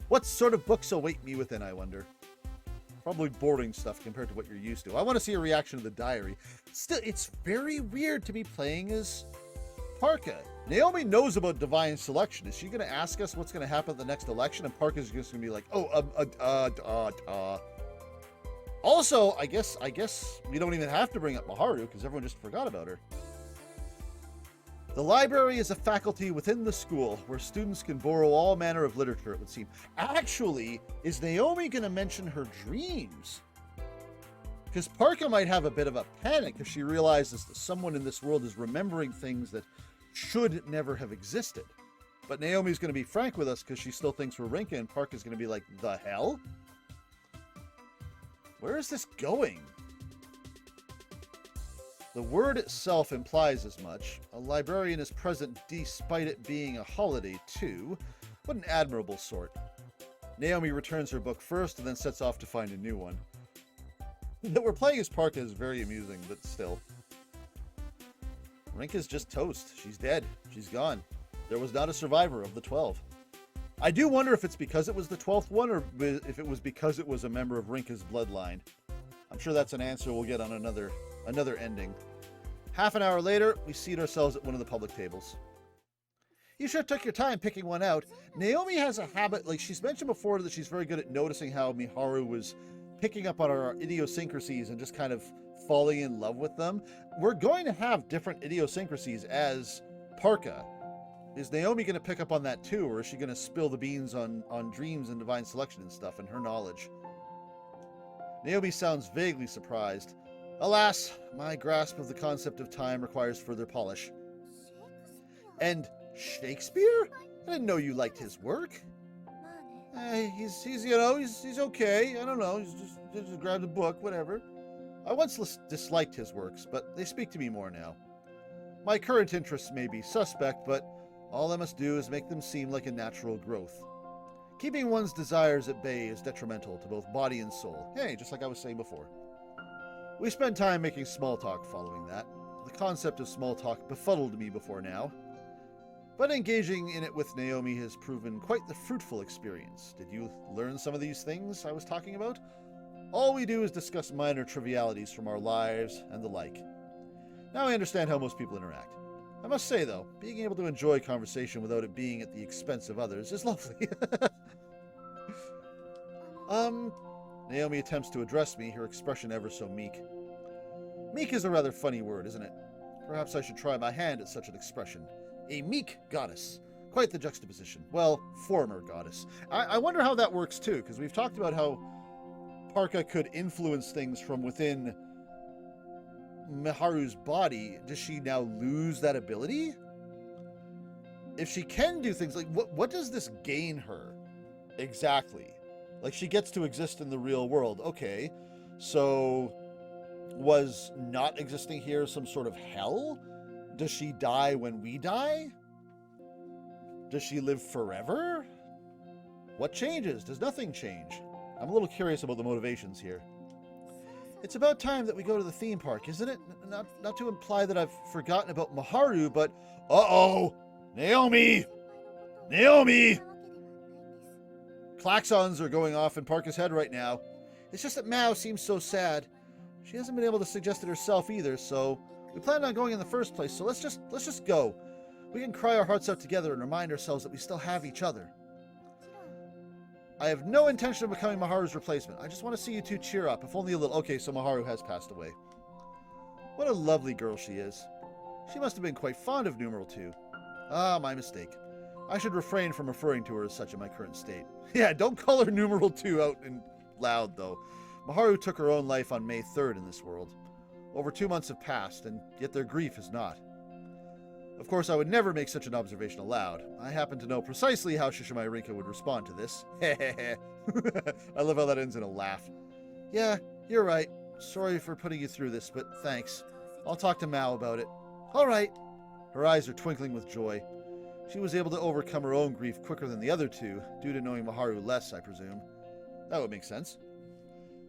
What sort of books await me within, I wonder? Probably boring stuff compared to what you're used to. I want to see a reaction to the diary. Still, it's very weird to be playing as Parka. Naomi knows about divine selection. Is she going to ask us what's going to happen at the next election? And Parka's just going to be like, Also, I guess we don't even have to bring up Maharu because everyone just forgot about her. The library is a faculty within the school where students can borrow all manner of literature, it would seem. Actually, is Naomi going to mention her dreams? Because Parka might have a bit of a panic if she realizes that someone in this world is remembering things that should never have existed. But Naomi's going to be frank with us because she still thinks we're Rinka, and Parka's going to be like, the hell? Where is this going? The word itself implies as much. A librarian is present despite it being a holiday too. What an admirable sort. Naomi returns her book first and then sets off to find a new one. That we're playing as Parka is very amusing, but still. Rinka's just toast. She's dead. She's gone. There was not a survivor of the 12. I do wonder if it's because it was the 12th one or if it was because it was a member of Rinka's bloodline. I'm sure that's an answer we'll get on another ending. Half an hour later, we seat ourselves at one of the public tables. You sure took your time picking one out. Naomi has a habit, like she's mentioned before, that she's very good at noticing how Miharu was picking up on our idiosyncrasies and just kind of falling in love with them. We're going to have different idiosyncrasies as Parka. Is Naomi going to pick up on that too, or is she going to spill the beans on dreams and divine selection and stuff and her knowledge? Naomi sounds vaguely surprised. Alas, my grasp of the concept of time requires further polish. And Shakespeare? I didn't know you liked his work. He's okay. I don't know. He's just grabbed a book, whatever. I once disliked his works, but they speak to me more now. My current interests may be suspect, but all I must do is make them seem like a natural growth. Keeping one's desires at bay is detrimental to both body and soul. Hey, just like I was saying before. We spent time making small talk following that. The concept of small talk befuddled me before now. But engaging in it with Naomi has proven quite the fruitful experience. Did you learn some of these things I was talking about? All we do is discuss minor trivialities from our lives and the like. Now I understand how most people interact. I must say, though, being able to enjoy conversation without it being at the expense of others is lovely. Naomi attempts to address me, her expression ever so meek. Meek is a rather funny word, isn't it? Perhaps I should try my hand at such an expression. A meek goddess. Quite the juxtaposition. Well, former goddess. I wonder how that works, too, because we've talked about how Parka could influence things from within Miharu's body. Does she now lose that ability? If she can do things, like, what does this gain her exactly? Like, she gets to exist in the real world. Okay, so was not existing here some sort of hell? Does she die when we die? Does she live forever? What changes? Does nothing change? I'm a little curious about the motivations here. It's about time that we go to the theme park, isn't it? Not to imply that I've forgotten about Maharu, but... Uh-oh! Naomi! Naomi! Klaxons are going off in Parka's head right now. It's just that Mao seems so sad. She hasn't been able to suggest it herself either, so... We planned on going in the first place, so let's just go. We can cry our hearts out together and remind ourselves that we still have each other. I have no intention of becoming Maharu's replacement. I just want to see you two cheer up, if only a little. Okay, so Maharu has passed away. What a lovely girl she is. She must have been quite fond of numeral 2. Ah, my mistake. I should refrain from referring to her as such in my current state. Yeah, don't call her numeral 2 out and loud, though. Maharu took her own life on May 3rd in this world. Over 2 months have passed, and yet their grief has not. Of course, I would never make such an observation aloud. I happen to know precisely how Shishimai Rinka would respond to this. I love how that ends in a laugh. Yeah, you're right. Sorry for putting you through this, but thanks. I'll talk to Mao about it. All right. Her eyes are twinkling with joy. She was able to overcome her own grief quicker than the other two, due to knowing Maharu less, I presume. That would make sense.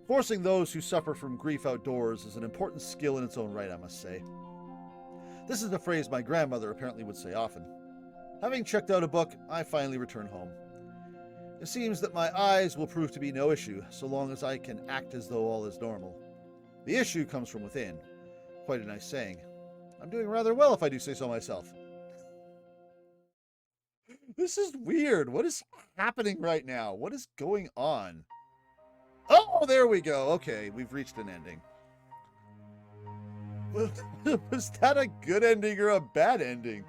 Forcing those who suffer from grief outdoors is an important skill in its own right, I must say. This is a phrase my grandmother apparently would say often. Having checked out a book, I finally return home. It seems that my eyes will prove to be no issue, so long as I can act as though all is normal. The issue comes from within. Quite a nice saying. I'm doing rather well if I do say so myself. This is weird. What is happening right now? What is going on? Oh, there we go. Okay, we've reached an ending. Was that a good ending or a bad ending?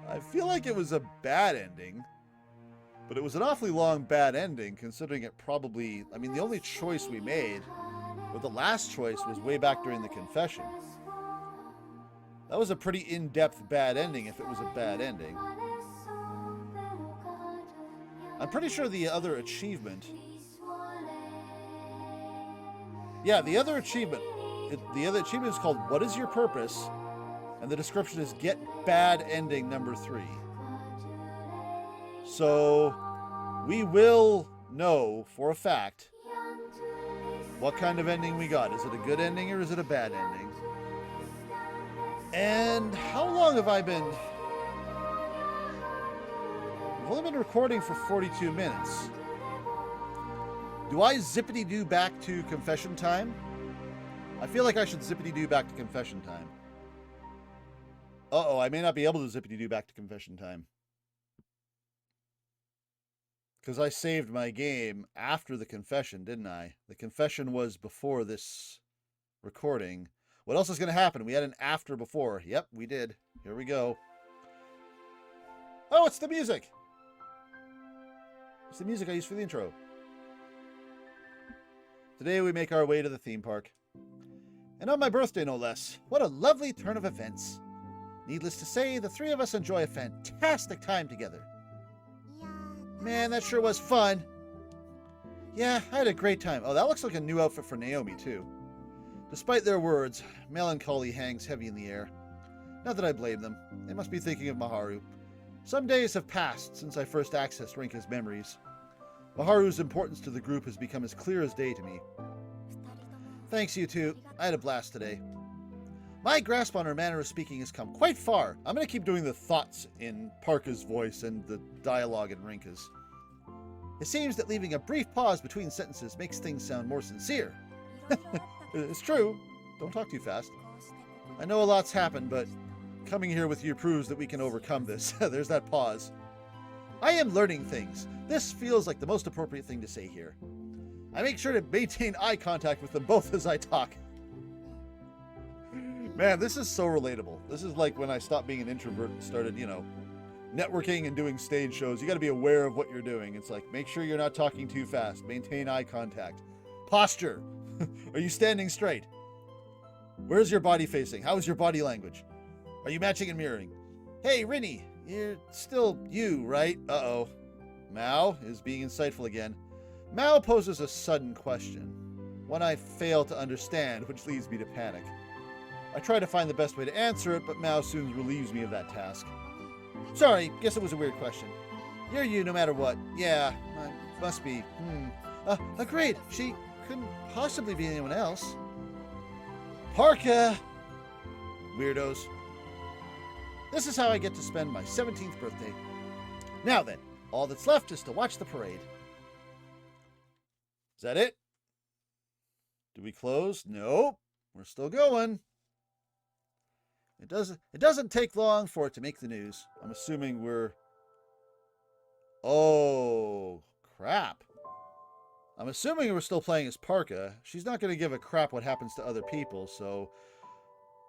I feel like it was a bad ending. But it was an awfully long bad ending, considering it probably... I mean, the only choice we made, or the last choice, was way back during the confession. That was a pretty in-depth bad ending, if it was a bad ending. I'm pretty sure the other achievement... Yeah, the other achievement is called What is Your Purpose? And the description is Get Bad Ending number 3. So, we will know for a fact what kind of ending we got. Is it a good ending or is it a bad ending? And how long have I been... I've only been recording for 42 minutes. Do I zippity-doo back to confession time? I feel like I should zippity-doo back to confession time. Uh-oh, I may not be able to zippity-doo back to confession time. Because I saved my game after the confession, didn't I? The confession was before this recording. What else is going to happen? We had an after before. Yep, we did. Here we go. Oh, it's the music! It's the music I used for the intro. Today we make our way to the theme park. And on my birthday, no less. What a lovely turn of events. Needless to say, the three of us enjoy a fantastic time together. Man, that sure was fun. Yeah, I had a great time. Oh, that looks like a new outfit for Naomi, too. Despite their words, melancholy hangs heavy in the air. Not that I blame them. They must be thinking of Maharu. Some days have passed since I first accessed Rinka's memories. Maharu's importance to the group has become as clear as day to me. Thanks, you two. I had a blast today. My grasp on her manner of speaking has come quite far. I'm going to keep doing the thoughts in Parka's voice and the dialogue in Rinka's. It seems that leaving a brief pause between sentences makes things sound more sincere. It's true. Don't talk too fast. I know a lot's happened, but coming here with you proves that we can overcome this. There's that pause. I am learning things. This feels like the most appropriate thing to say here. I make sure to maintain eye contact with them both as I talk. Man, this is so relatable. This is like when I stopped being an introvert and started, networking and doing stage shows. You got to be aware of what you're doing. It's like, make sure you're not talking too fast. Maintain eye contact. Posture. Are you standing straight? Where's your body facing? How is your body language? Are you matching and mirroring? Hey, Rinny, you're still you, right? Uh-oh. Mao is being insightful again. Mao poses a sudden question. One I fail to understand, which leads me to panic. I try to find the best way to answer it, but Mao soon relieves me of that task. Sorry, guess it was a weird question. You're you no matter what. Yeah, I must be. Great. She couldn't possibly be anyone else. Parka! Weirdos. This is how I get to spend my 17th birthday. Now then, all that's left is to watch the parade. Is that it? Do we close? Nope. We're still going. It doesn't take long for it to make the news. I'm assuming we're... Oh, crap. I'm assuming we're still playing as Parka. She's not going to give a crap what happens to other people, so...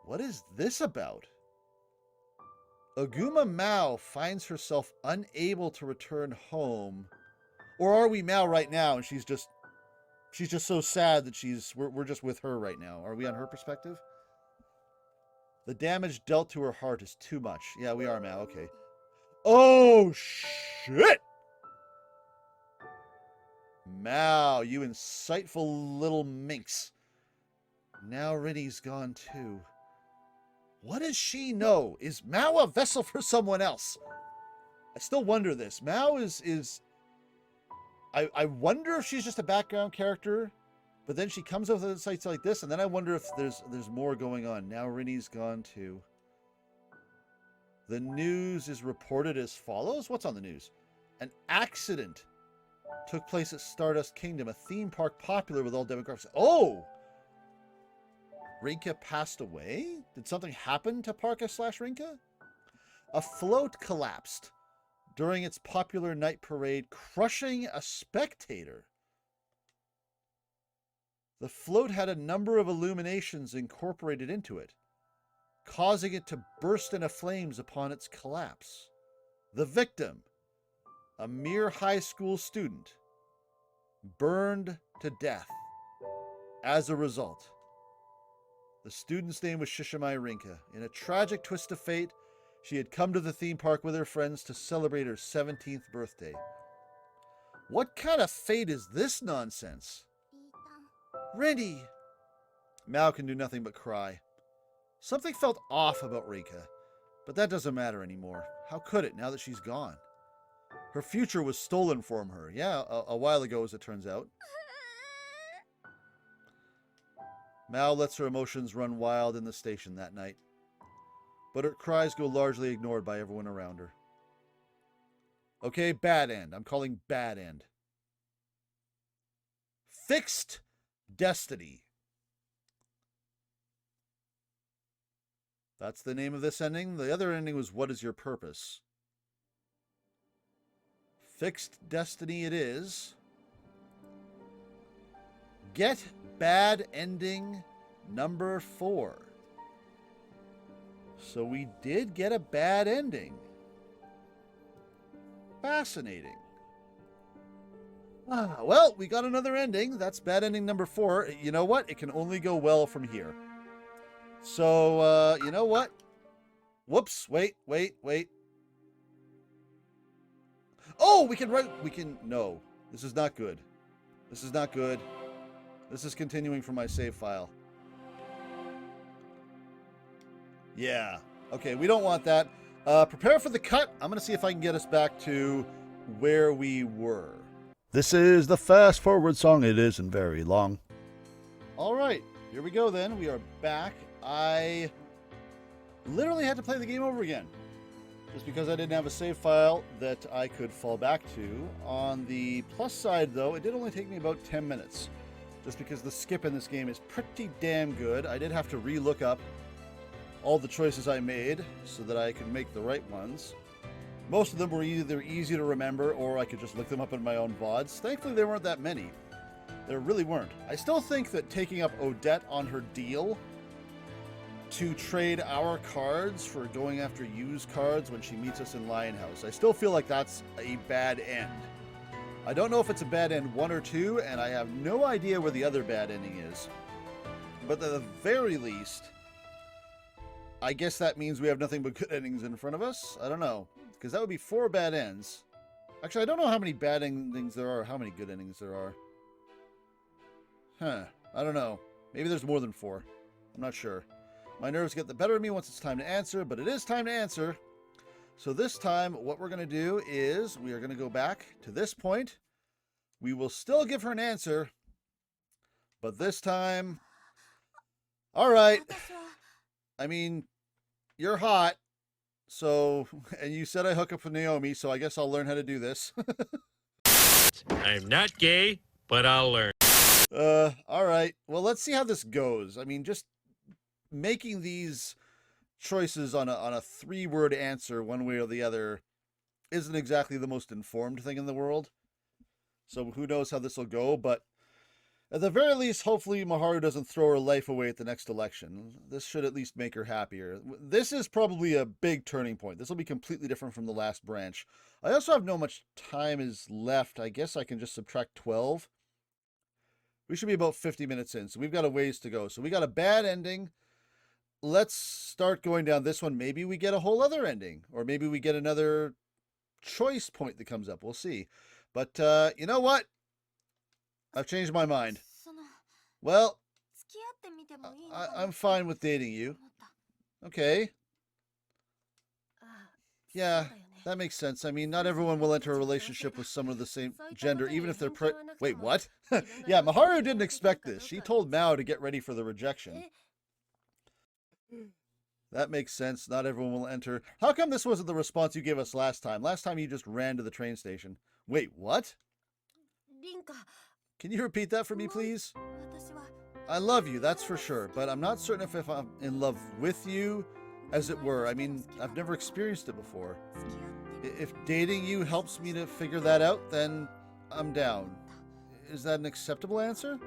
What is this about? Aguma Mao finds herself unable to return home. Or are we Mao right now and she's just so sad that we're just with her right now. Are we on her perspective? The damage dealt to her heart is too much. Yeah, we are Mao. Okay. Oh, shit! Mao, you insightful little minx. Now Rinny's gone too. What does she know? Is Mao a vessel for someone else? I still wonder this. Mao is I wonder if she's just a background character, but then she comes up with sites like this, and then I wonder if there's more going on. Now Rinny's gone too. The news is reported as follows. What's on the news? An accident took place at Stardust Kingdom, a theme park popular with all demographics. Oh! Rinka passed away? Did something happen to Parka/Rinka? A float collapsed during its popular night parade, crushing a spectator. The float had a number of illuminations incorporated into it, causing it to burst into flames upon its collapse. The victim, a mere high school student, burned to death as a result. The student's name was Psy'Min Rinka. In a tragic twist of fate, she had come to the theme park with her friends to celebrate her 17th birthday. What kind of fate is this nonsense? Rinny! Mao can do nothing but cry. Something felt off about Rinka, but that doesn't matter anymore. How could it, now that she's gone? Her future was stolen from her. Yeah, a while ago, as it turns out. Mao lets her emotions run wild in the station that night, but her cries go largely ignored by everyone around her. Okay, bad end. I'm calling bad end. Fixed Destiny. That's the name of this ending. The other ending was What is Your Purpose? Fixed Destiny it is. Get bad ending number 4. So we did get a bad ending. Fascinating. Well, we got another ending. That's bad ending number 4. You know what? It can only go well from here. So, you know what? Whoops. Wait. Oh, we can write... No. This is not good. This is not good. This is continuing from my save file. Yeah. Okay, we don't want that. Prepare for the cut. I'm going to see if I can get us back to where we were. This is the fast forward song. It isn't very long. All right, here we go then. We are back. I literally had to play the game over again, just because I didn't have a save file that I could fall back to. On the plus side, though, it did only take me about 10 minutes, just because the skip in this game is pretty damn good. I did have to re-look up all the choices I made so that I could make the right ones. Most of them were either easy to remember or I could just look them up in my own VODs. Thankfully, there weren't that many. There really weren't. I still think that taking up Odette on her deal to trade our cards for going after used cards when she meets us in Lionhouse, I still feel like that's a bad end. I don't know if it's a bad end 1 or 2, and I have no idea where the other bad ending is. But at the very least, I guess that means we have nothing but good endings in front of us. I don't know, because that would be 4 bad ends. Actually, I don't know how many bad endings there are, or how many good endings there are. I don't know. Maybe there's more than 4. I'm not sure. My nerves get the better of me once it's time to answer, but it is time to answer. So this time, what we're going to do is we are going to go back to this point. We will still give her an answer, but this time... All right. I mean, you're hot, so... And you said I hook up with Naomi, so I guess I'll learn how to do this. I'm not gay, but I'll learn. All right. Well, let's see how this goes. I mean, just making these choices on a 3-word answer one way or the other isn't exactly the most informed thing in the world. So who knows how this will go, but at the very least, hopefully Maharu doesn't throw her life away at the next election. This should at least make her happier. This is probably a big turning point. This will be completely different from the last branch. I also have no much time is left. I guess I can just subtract 12. We should be about 50 minutes in, so we've got a ways to go. So we got a bad ending. Let's start going down this one. Maybe we get a whole other ending, or maybe we get another choice point that comes up. We'll see. But you know what? I've changed my mind. Well, I'm fine with dating you. Okay. Yeah, that makes sense. I mean, not everyone will enter a relationship with someone of the same gender, even if they're Wait, what? Yeah, Miharu didn't expect this. She told Mao to get ready for the rejection. That makes sense. Not everyone will enter. How come this wasn't the response you gave us last time? Last time you just ran to the train station. Wait, what? Can you repeat that for me, please? I love you, that's for sure, but I'm not certain if I'm in love with you, as it were. I mean, I've never experienced it before. If dating you helps me to figure that out, then I'm down. Is that an acceptable answer?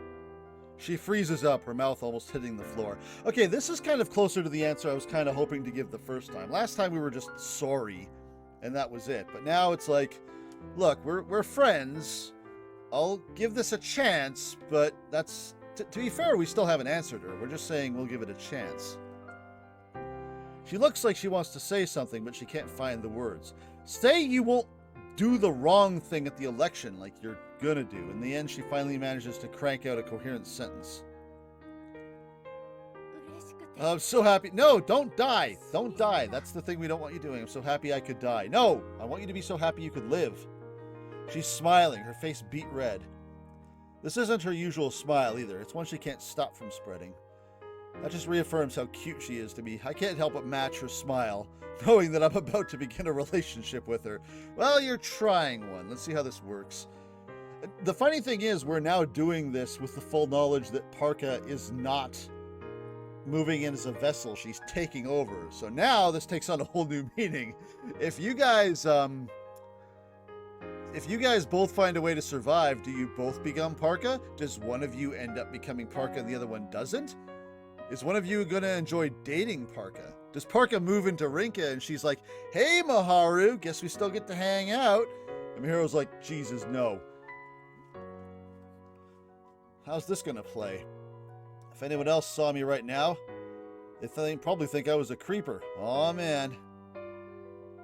She freezes up, her mouth almost hitting the floor. Okay, this is kind of closer to the answer I was kind of hoping to give the first time. Last time we were just sorry, and that was it. But now it's like, look, we're friends. I'll give this a chance, but that's... To be fair, we still haven't answered her. We're just saying we'll give it a chance. She looks like she wants to say something, but she can't find the words. Say you won't do the wrong thing at the election like you're gonna do. In the end, she finally manages to crank out a coherent sentence. I'm so happy. No, don't die. Don't die. That's the thing we don't want you doing. I'm so happy I could die. No, I want you to be so happy you could live. She's smiling, her face beet red. This isn't her usual smile either. It's one she can't stop from spreading. That just reaffirms how cute she is to me. I can't help but match her smile, knowing that I'm about to begin a relationship with her. Well, you're trying one. Let's see how this works. The funny thing is, we're now doing this with the full knowledge that Parka is not moving in as a vessel. She's taking over. So now this takes on a whole new meaning. If you guys both find a way to survive, do you both become Parka? Does one of you end up becoming Parka and the other one doesn't? Is one of you going to enjoy dating Parka? Does Parka move into Rinka and she's like, hey, Miharu, guess we still get to hang out? And Miharu's like, Jesus, no. How's this going to play? If anyone else saw me right now, they'd probably think I was a creeper. Aw, man.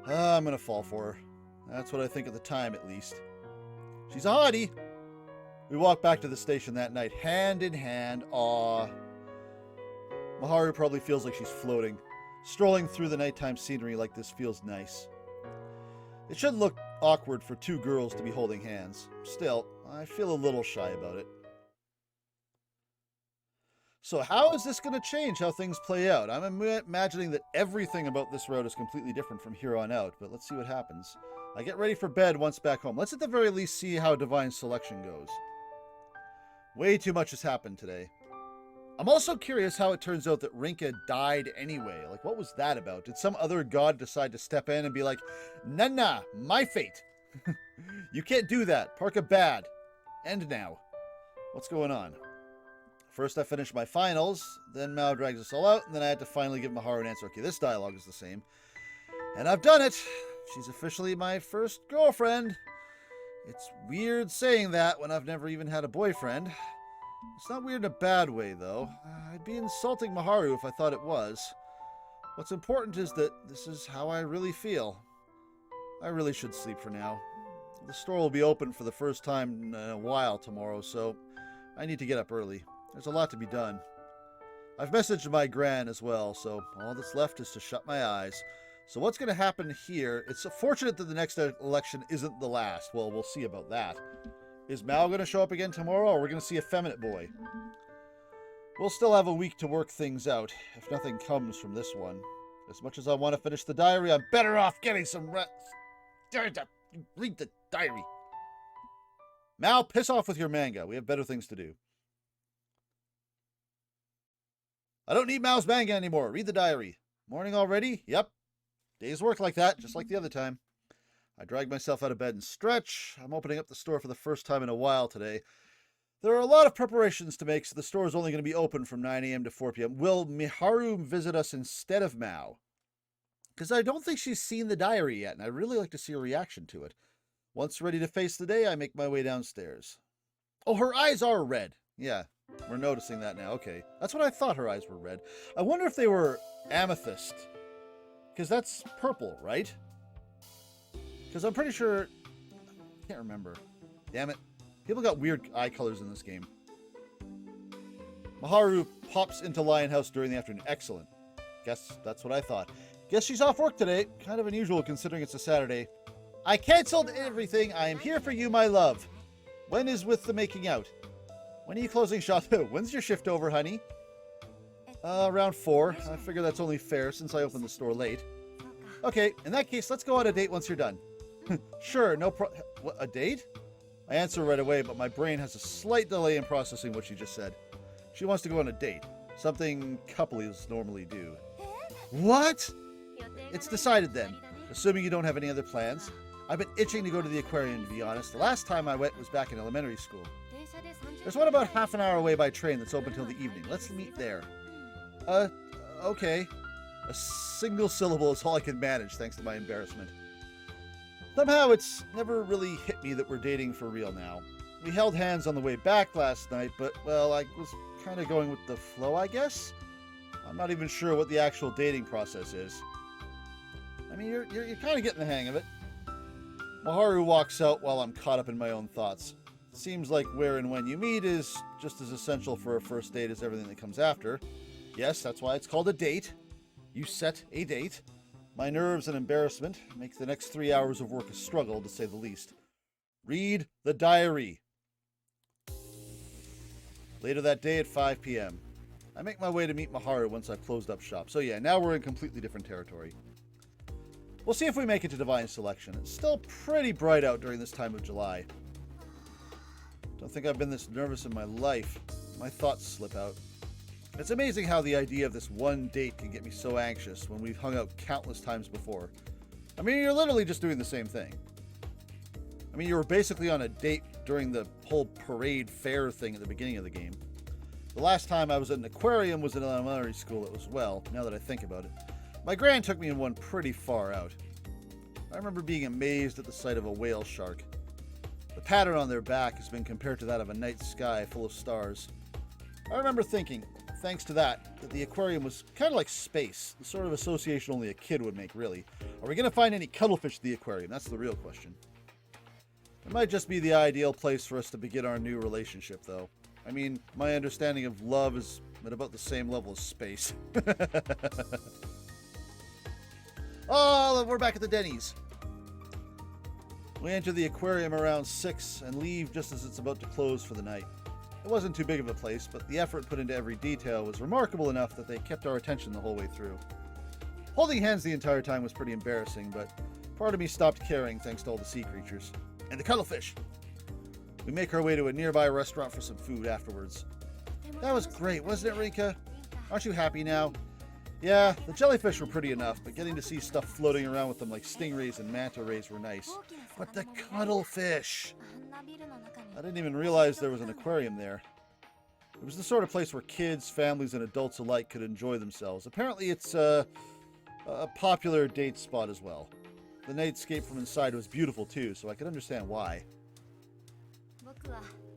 I'm going to fall for her. That's what I think at the time, at least. She's a hottie. We walked back to the station that night, hand in hand. Aw. Miharu probably feels like she's floating. Strolling through the nighttime scenery like this feels nice. It shouldn't look awkward for two girls to be holding hands. Still, I feel a little shy about it. So how is this going to change how things play out? I'm imagining that everything about this route is completely different from here on out, but let's see what happens. I get ready for bed once back home. Let's at the very least see how Divine Selection goes. Way too much has happened today. I'm also curious how it turns out that Rinka died anyway. Like, what was that about? Did some other god decide to step in and be like, nah, my fate. You can't do that. Parka bad. End now. What's going on? First I finished my finals, then Mao drags us all out, and then I had to finally give Miharu an answer. Okay, this dialogue is the same. And I've done it. She's officially my first girlfriend. It's weird saying that when I've never even had a boyfriend. It's not weird in a bad way, though. I'd be insulting Miharu if I thought it was. What's important is that this is how I really feel. I really should sleep for now. The store will be open for the first time in a while tomorrow, so I need to get up early. There's a lot to be done. I've messaged my gran as well, so all that's left is to shut my eyes. So what's going to happen here? It's fortunate that the next election isn't the last. Well, we'll see about that. Is Mao going to show up again tomorrow, or are we going to see a feminine boy? We'll still have a week to work things out, if nothing comes from this one. As much as I want to finish the diary, I'm better off getting some rest. Read the diary. Mao, piss off with your manga. We have better things to do. I don't need Mao's manga anymore. Read the diary. Morning already? Yep. Days work like that, just like the other time. I drag myself out of bed and stretch. I'm opening up the store for the first time in a while today. There are a lot of preparations to make, so the store is only going to be open from 9 a.m. to 4 p.m. Will Miharu visit us instead of Mao? Because I don't think she's seen the diary yet, and I'd really like to see her reaction to it. Once ready to face the day, I make my way downstairs. Oh, her eyes are red. Yeah, we're noticing that now. Okay, that's what I thought her eyes were red. I wonder if they were amethyst. Because that's purple, right? Because I'm pretty sure... I can't remember. Damn it. People got weird eye colors in this game. Maharu pops into Lion House during the afternoon. Excellent. Guess that's what I thought. Guess she's off work today. Kind of unusual considering it's a Saturday. I canceled everything. I am here for you, my love. When is with the making out? When are you closing shop? When's your shift over, honey? Around 4. I figure that's only fair since I opened the store late. Okay, in that case, let's go on a date once you're done. Sure, no What, a date? I answer right away, but my brain has a slight delay in processing what she just said. She wants to go on a date. Something couples normally do. What? It's decided then. Assuming you don't have any other plans. I've been itching to go to the aquarium, to be honest. The last time I went was back in elementary school. There's one about half an hour away by train that's open till the evening. Let's meet there. Okay. A single syllable is all I can manage, thanks to my embarrassment. Somehow it's never really hit me that we're dating for real now. We held hands on the way back last night, but, well, I was kind of going with the flow, I guess? I'm not even sure what the actual dating process is. I mean, you're kind of getting the hang of it. Maharu walks out while I'm caught up in my own thoughts. It seems like where and when you meet is just as essential for a first date as everything that comes after. Yes, that's why it's called a date. You set a date. My nerves and embarrassment make the next 3 hours of work a struggle, to say the least. Read the diary. Later that day at 5 p.m. I make my way to meet Maharu once I've closed up shop. So yeah, now we're in completely different territory. We'll see if we make it to Divine Selection. It's still pretty bright out during this time of July. Don't think I've been this nervous in my life. My thoughts slip out. It's amazing how the idea of this one date can get me so anxious when we've hung out countless times before. I mean, you're literally just doing the same thing. I mean, you were basically on a date during the whole parade fair thing at the beginning of the game. The last time I was at an aquarium was in elementary school as well, now that I think about it. My gran took me in one pretty far out. I remember being amazed at the sight of a whale shark. The pattern on their back has been compared to that of a night sky full of stars. I remember thinking, thanks to that the aquarium was kind of like space, the sort of association only a kid would make, really. Are we going to find any cuttlefish at the aquarium? That's the real question. It might just be the ideal place for us to begin our new relationship, though. I mean, my understanding of love is at about the same level as space. Oh, we're back at the Denny's. We enter the aquarium around 6 and leave just as it's about to close for the night. It wasn't too big of a place, but the effort put into every detail was remarkable enough that they kept our attention the whole way through. Holding hands the entire time was pretty embarrassing, but part of me stopped caring thanks to all the sea creatures. And the cuttlefish! We make our way to a nearby restaurant for some food afterwards. That was great, wasn't it, Rinka? Aren't you happy now? Yeah, the jellyfish were pretty enough, but getting to see stuff floating around with them like stingrays and manta rays were nice. But the cuttlefish! I didn't even realize there was an aquarium there. It was the sort of place where kids, families, and adults alike could enjoy themselves. Apparently it's a popular date spot as well. The nightscape from inside was beautiful too, so I could understand why.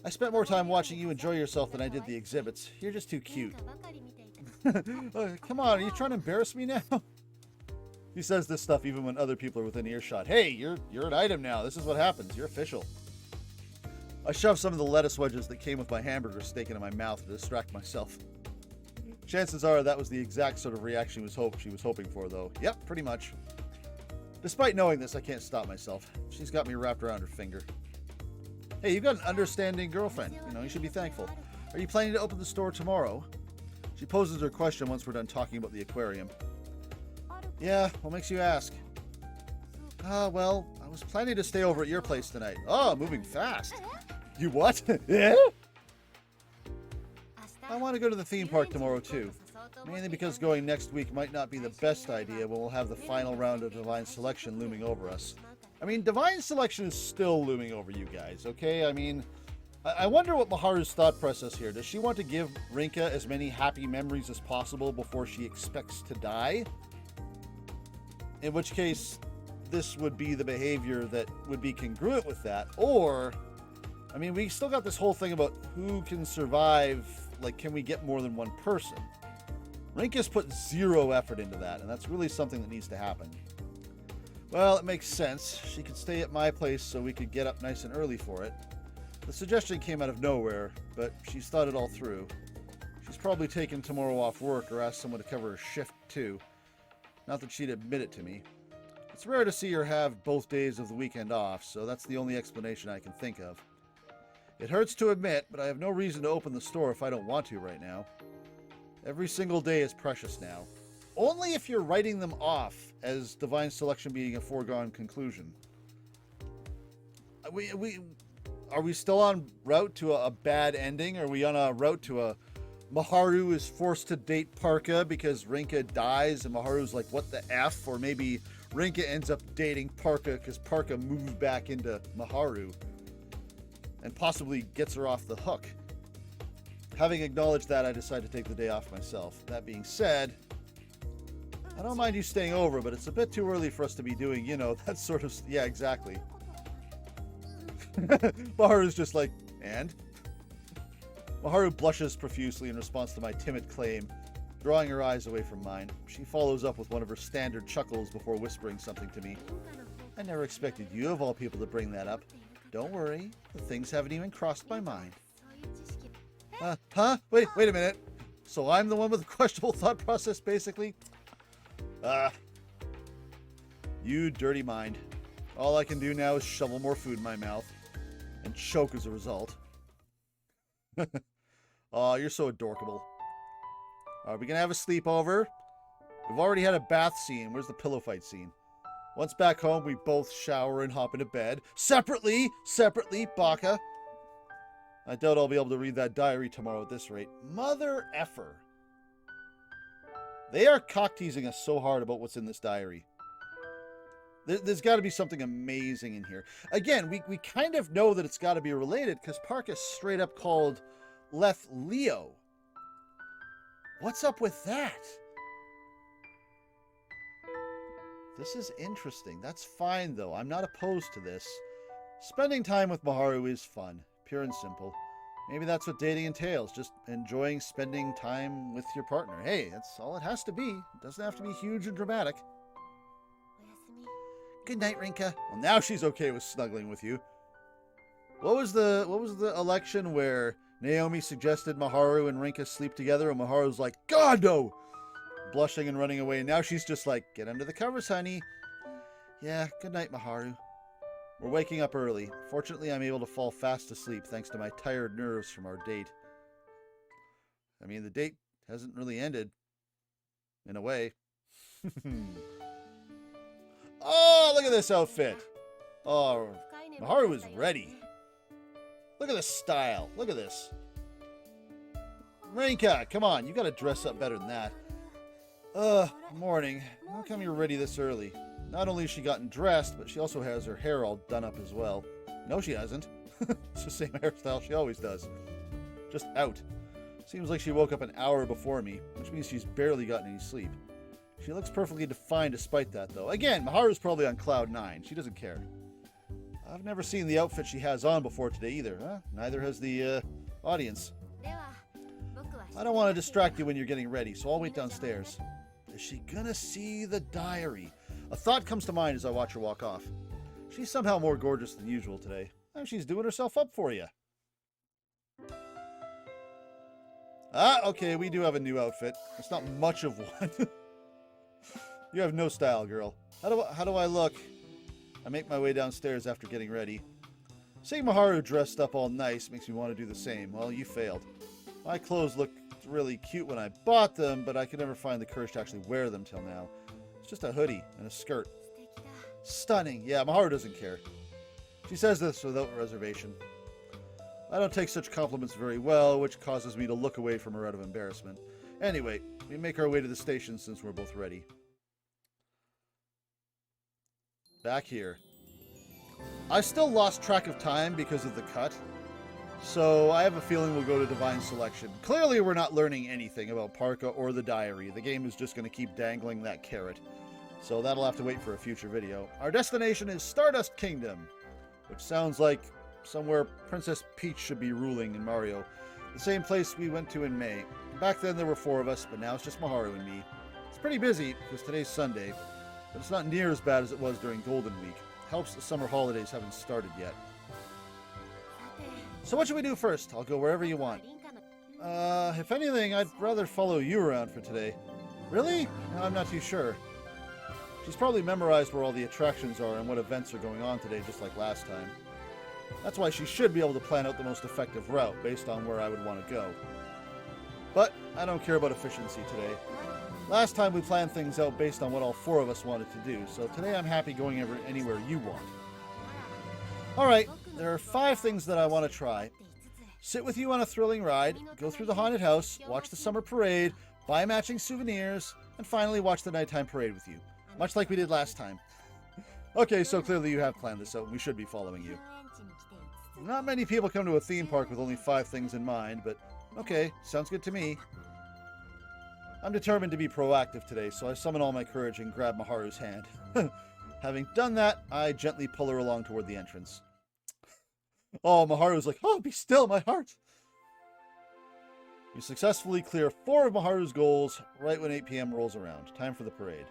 I spent more time watching you enjoy yourself than I did the exhibits. You're just too cute. Come on, are you trying to embarrass me now? He says this stuff even when other people are within earshot. Hey, you're an item now. This is what happens. You're official. I shoved some of the lettuce wedges that came with my hamburger steak into my mouth to distract myself. Chances are that was the exact sort of reaction she was hoping for, though. Yep, pretty much. Despite knowing this, I can't stop myself. She's got me wrapped around her finger. Hey, you've got an understanding girlfriend. You should be thankful. Are you planning to open the store tomorrow? She poses her question once we're done talking about the aquarium. Yeah, what makes you ask? Well, I was planning to stay over at your place tonight. Oh, moving fast. You what? Yeah? I want to go to the theme park tomorrow too. Mainly because going next week might not be the best idea when we'll have the final round of Divine Selection looming over us. I mean, Divine Selection is still looming over you guys, okay? I mean, I wonder what Maharu's thought process here. Does she want to give Rinka as many happy memories as possible before she expects to die? In which case, this would be the behavior that would be congruent with that. Or, I mean, we still got this whole thing about who can survive, like, can we get more than one person? Rinka's put zero effort into that, and that's really something that needs to happen. Well, it makes sense. She could stay at my place so we could get up nice and early for it. The suggestion came out of nowhere, but she's thought it all through. She's probably taken tomorrow off work or asked someone to cover her shift too. Not that she'd admit it to me. It's rare to see her have both days of the weekend off, so that's the only explanation I can think of. It hurts to admit, but I have no reason to open the store if I don't want to right now. Every single day is precious now. Only if you're writing them off as divine selection being a foregone conclusion. Are we still on route to a bad ending? Are we on a route to a Maharu is forced to date Parka because Rinka dies and Maharu's like, what the F? Or maybe Rinka ends up dating Parka because Parka moved back into Maharu and possibly gets her off the hook. Having acknowledged that, I decided to take the day off myself. That being said, I don't mind you staying over, but it's a bit too early for us to be doing, you know, that sort of... Yeah, exactly. Maharu's just like, and? Maharu blushes profusely in response to my timid claim, drawing her eyes away from mine. She follows up with one of her standard chuckles before whispering something to me. I never expected you, of all people, to bring that up. Don't worry, the things haven't even crossed my mind. Huh? Wait a minute. So I'm the one with the questionable thought process, basically? You dirty mind. All I can do now is shovel more food in my mouth and choke as a result. Oh, you're so adorkable. Are we gonna have a sleepover? We've already had a bath scene. Where's the pillow fight scene? Once back home, we both shower and hop into bed. Separately, Baka. I doubt I'll be able to read that diary tomorrow at this rate. Mother effer. They are cock-teasing us so hard about what's in this diary. There's got to be something amazing in here. Again, we kind of know that it's got to be related because Parka straight up called Leth Leo. What's up with that? This is interesting. That's fine, though. I'm not opposed to this. Spending time with Maharu is fun. Pure and simple. Maybe that's what dating entails. Just enjoying spending time with your partner. Hey, that's all it has to be. It doesn't have to be huge and dramatic. Good night, Rinka. Well, now she's okay with snuggling with you. What was the election where Naomi suggested Maharu and Rinka sleep together and Maharu's like, God, no! Blushing and running away. And now she's just like, get under the covers, honey. Yeah, good night, Maharu. We're waking up early. Fortunately, I'm able to fall fast asleep thanks to my tired nerves from our date. I mean, the date hasn't really ended. In a way. Oh, look at this outfit. Oh, Maharu is ready. Look at this style. Look at this. Rinka, come on. You got to dress up better than that. Morning. How come you're ready this early? Not only has she gotten dressed, but she also has her hair all done up as well. No, she hasn't. It's the same hairstyle she always does. Just out. Seems like she woke up an hour before me, which means she's barely gotten any sleep. She looks perfectly defined despite that, though. Again, Maharu's probably on cloud 9. She doesn't care. I've never seen the outfit she has on before today either. Huh? Neither has the audience. I don't want to distract you when you're getting ready, so I'll wait downstairs. Is she gonna see the diary? A thought comes to mind as I watch her walk off. She's somehow more gorgeous than usual today. She's doing herself up for you. Okay, we do have a new outfit. It's not much of one. You have no style, girl. How do I look? I make my way downstairs after getting ready. Seeing Maharu dressed up all nice makes me want to do the same. Well, you failed. My clothes looked really cute when I bought them, but I could never find the courage to actually wear them till now. It's just a hoodie and a skirt. Stunning. Yeah, Maharu doesn't care. She says this without reservation. I don't take such compliments very well, which causes me to look away from her out of embarrassment. Anyway, we make our way to the station since we're both ready. Back here. I still lost track of time because of the cut, so I have a feeling we'll go to Divine Selection. Clearly we're not learning anything about Parka or the diary. The game is just going to keep dangling that carrot. So that'll have to wait for a future video. Our destination is Stardust Kingdom, which sounds like somewhere Princess Peach should be ruling in Mario. The same place we went to in May. Back then there were 4 of us, but now it's just Maharu and me. It's pretty busy because today's Sunday, but it's not near as bad as it was during Golden Week. Helps the summer holidays haven't started yet. So what should we do first? I'll go wherever you want. If anything, I'd rather follow you around for today. Really? No, I'm not too sure. She's probably memorized where all the attractions are and what events are going on today, just like last time. That's why she should be able to plan out the most effective route based on where I would want to go. But I don't care about efficiency today. Last time we planned things out based on what all four of us wanted to do, so today I'm happy going anywhere you want. Alright, there are 5 things that I want to try. Sit with you on a thrilling ride, go through the haunted house, watch the summer parade, buy matching souvenirs, and finally watch the nighttime parade with you. Much like we did last time. Okay, so clearly you have planned this out and we should be following you. Not many people come to a theme park with only 5 things in mind, but okay, sounds good to me. I'm determined to be proactive today, so I summon all my courage and grab Maharu's hand. Having done that, I gently pull her along toward the entrance. Oh, Maharu's like, oh, be still, my heart! You successfully clear 4 of Maharu's goals right when 8 p.m. rolls around. Time for the parade.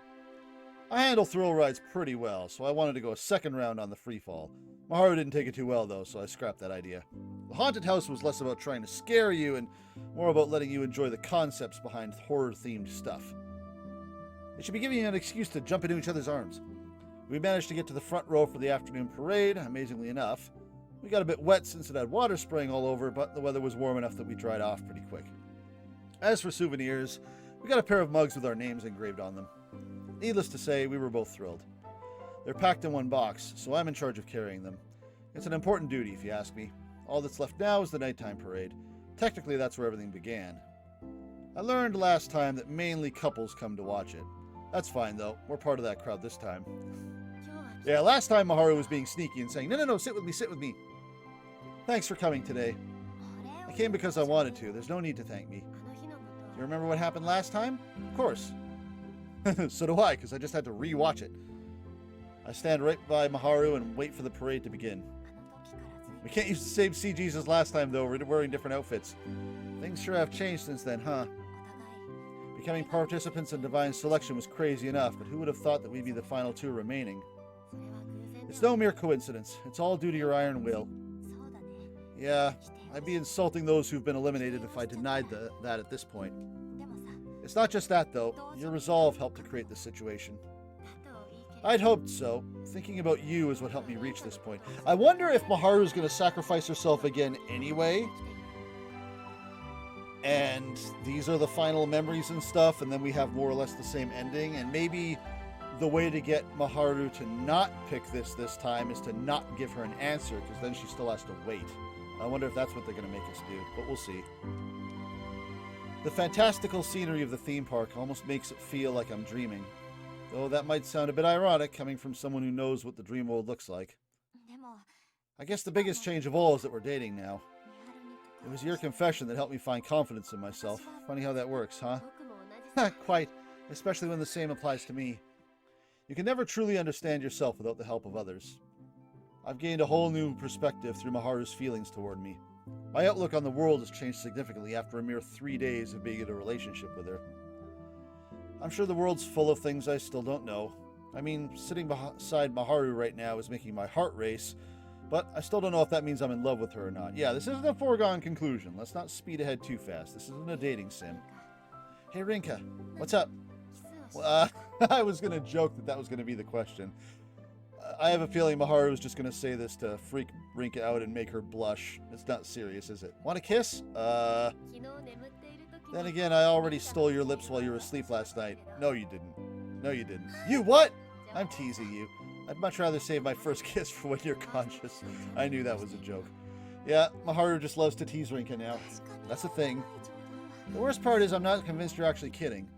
I handle thrill rides pretty well, so I wanted to go a second round on the free fall. Maharu didn't take it too well, though, so I scrapped that idea. The haunted house was less about trying to scare you and more about letting you enjoy the concepts behind horror-themed stuff. It should be giving you an excuse to jump into each other's arms. We managed to get to the front row for the afternoon parade, amazingly enough. We got a bit wet since it had water spraying all over, but the weather was warm enough that we dried off pretty quick. As for souvenirs, we got a pair of mugs with our names engraved on them. Needless to say, we were both thrilled. They're packed in one box, so I'm in charge of carrying them. It's an important duty, if you ask me. All that's left now is the nighttime parade. Technically, that's where everything began. I learned last time that mainly couples come to watch it. That's fine, though. We're part of that crowd this time. Yeah, last time Maharu was being sneaky and saying, no, sit with me, sit with me. Thanks for coming today. I came because I wanted to. There's no need to thank me. Do you remember what happened last time? Of course. So do I, because I just had to re-watch it. I stand right by Maharu and wait for the parade to begin. We can't use the same CGs as last time, though. We're wearing different outfits. Things sure have changed since then, huh? Becoming participants in Divine Selection was crazy enough, but who would have thought that we'd be the final 2 remaining? It's no mere coincidence. It's all due to your iron will. Yeah, I'd be insulting those who've been eliminated if I denied that at this point. It's not just that, though. Your resolve helped to create this situation. I'd hoped so. Thinking about you is what helped me reach this point. I wonder if Maharu's going to sacrifice herself again anyway. And these are the final memories and stuff, and then we have more or less the same ending. And maybe the way to get Maharu to not pick this time is to not give her an answer, because then she still has to wait. I wonder if that's what they're going to make us do, but we'll see. The fantastical scenery of the theme park almost makes it feel like I'm dreaming. Though that might sound a bit ironic coming from someone who knows what the dream world looks like. I guess the biggest change of all is that we're dating now. It was your confession that helped me find confidence in myself. Funny how that works, huh? Quite, especially when the same applies to me. You can never truly understand yourself without the help of others. I've gained a whole new perspective through Maharu's feelings toward me. My outlook on the world has changed significantly after a mere 3 days of being in a relationship with her. I'm sure the world's full of things I still don't know. I mean, sitting beside Maharu right now is making my heart race, but I still don't know if that means I'm in love with her or not. Yeah, this isn't a foregone conclusion. Let's not speed ahead too fast. This isn't a dating sim. Hey, Rinka, what's up? Well, I was going to joke that was going to be the question. I have a feeling Maharu was just going to say this to freak Rinka out and make her blush. It's not serious, is it? Want a kiss? Then again, I already stole your lips while you were asleep last night. No, you didn't. No, you didn't. You what? I'm teasing you. I'd much rather save my first kiss for when you're conscious. I knew that was a joke. Yeah, Maharu just loves to tease Rinka now. That's the thing. The worst part is I'm not convinced you're actually kidding.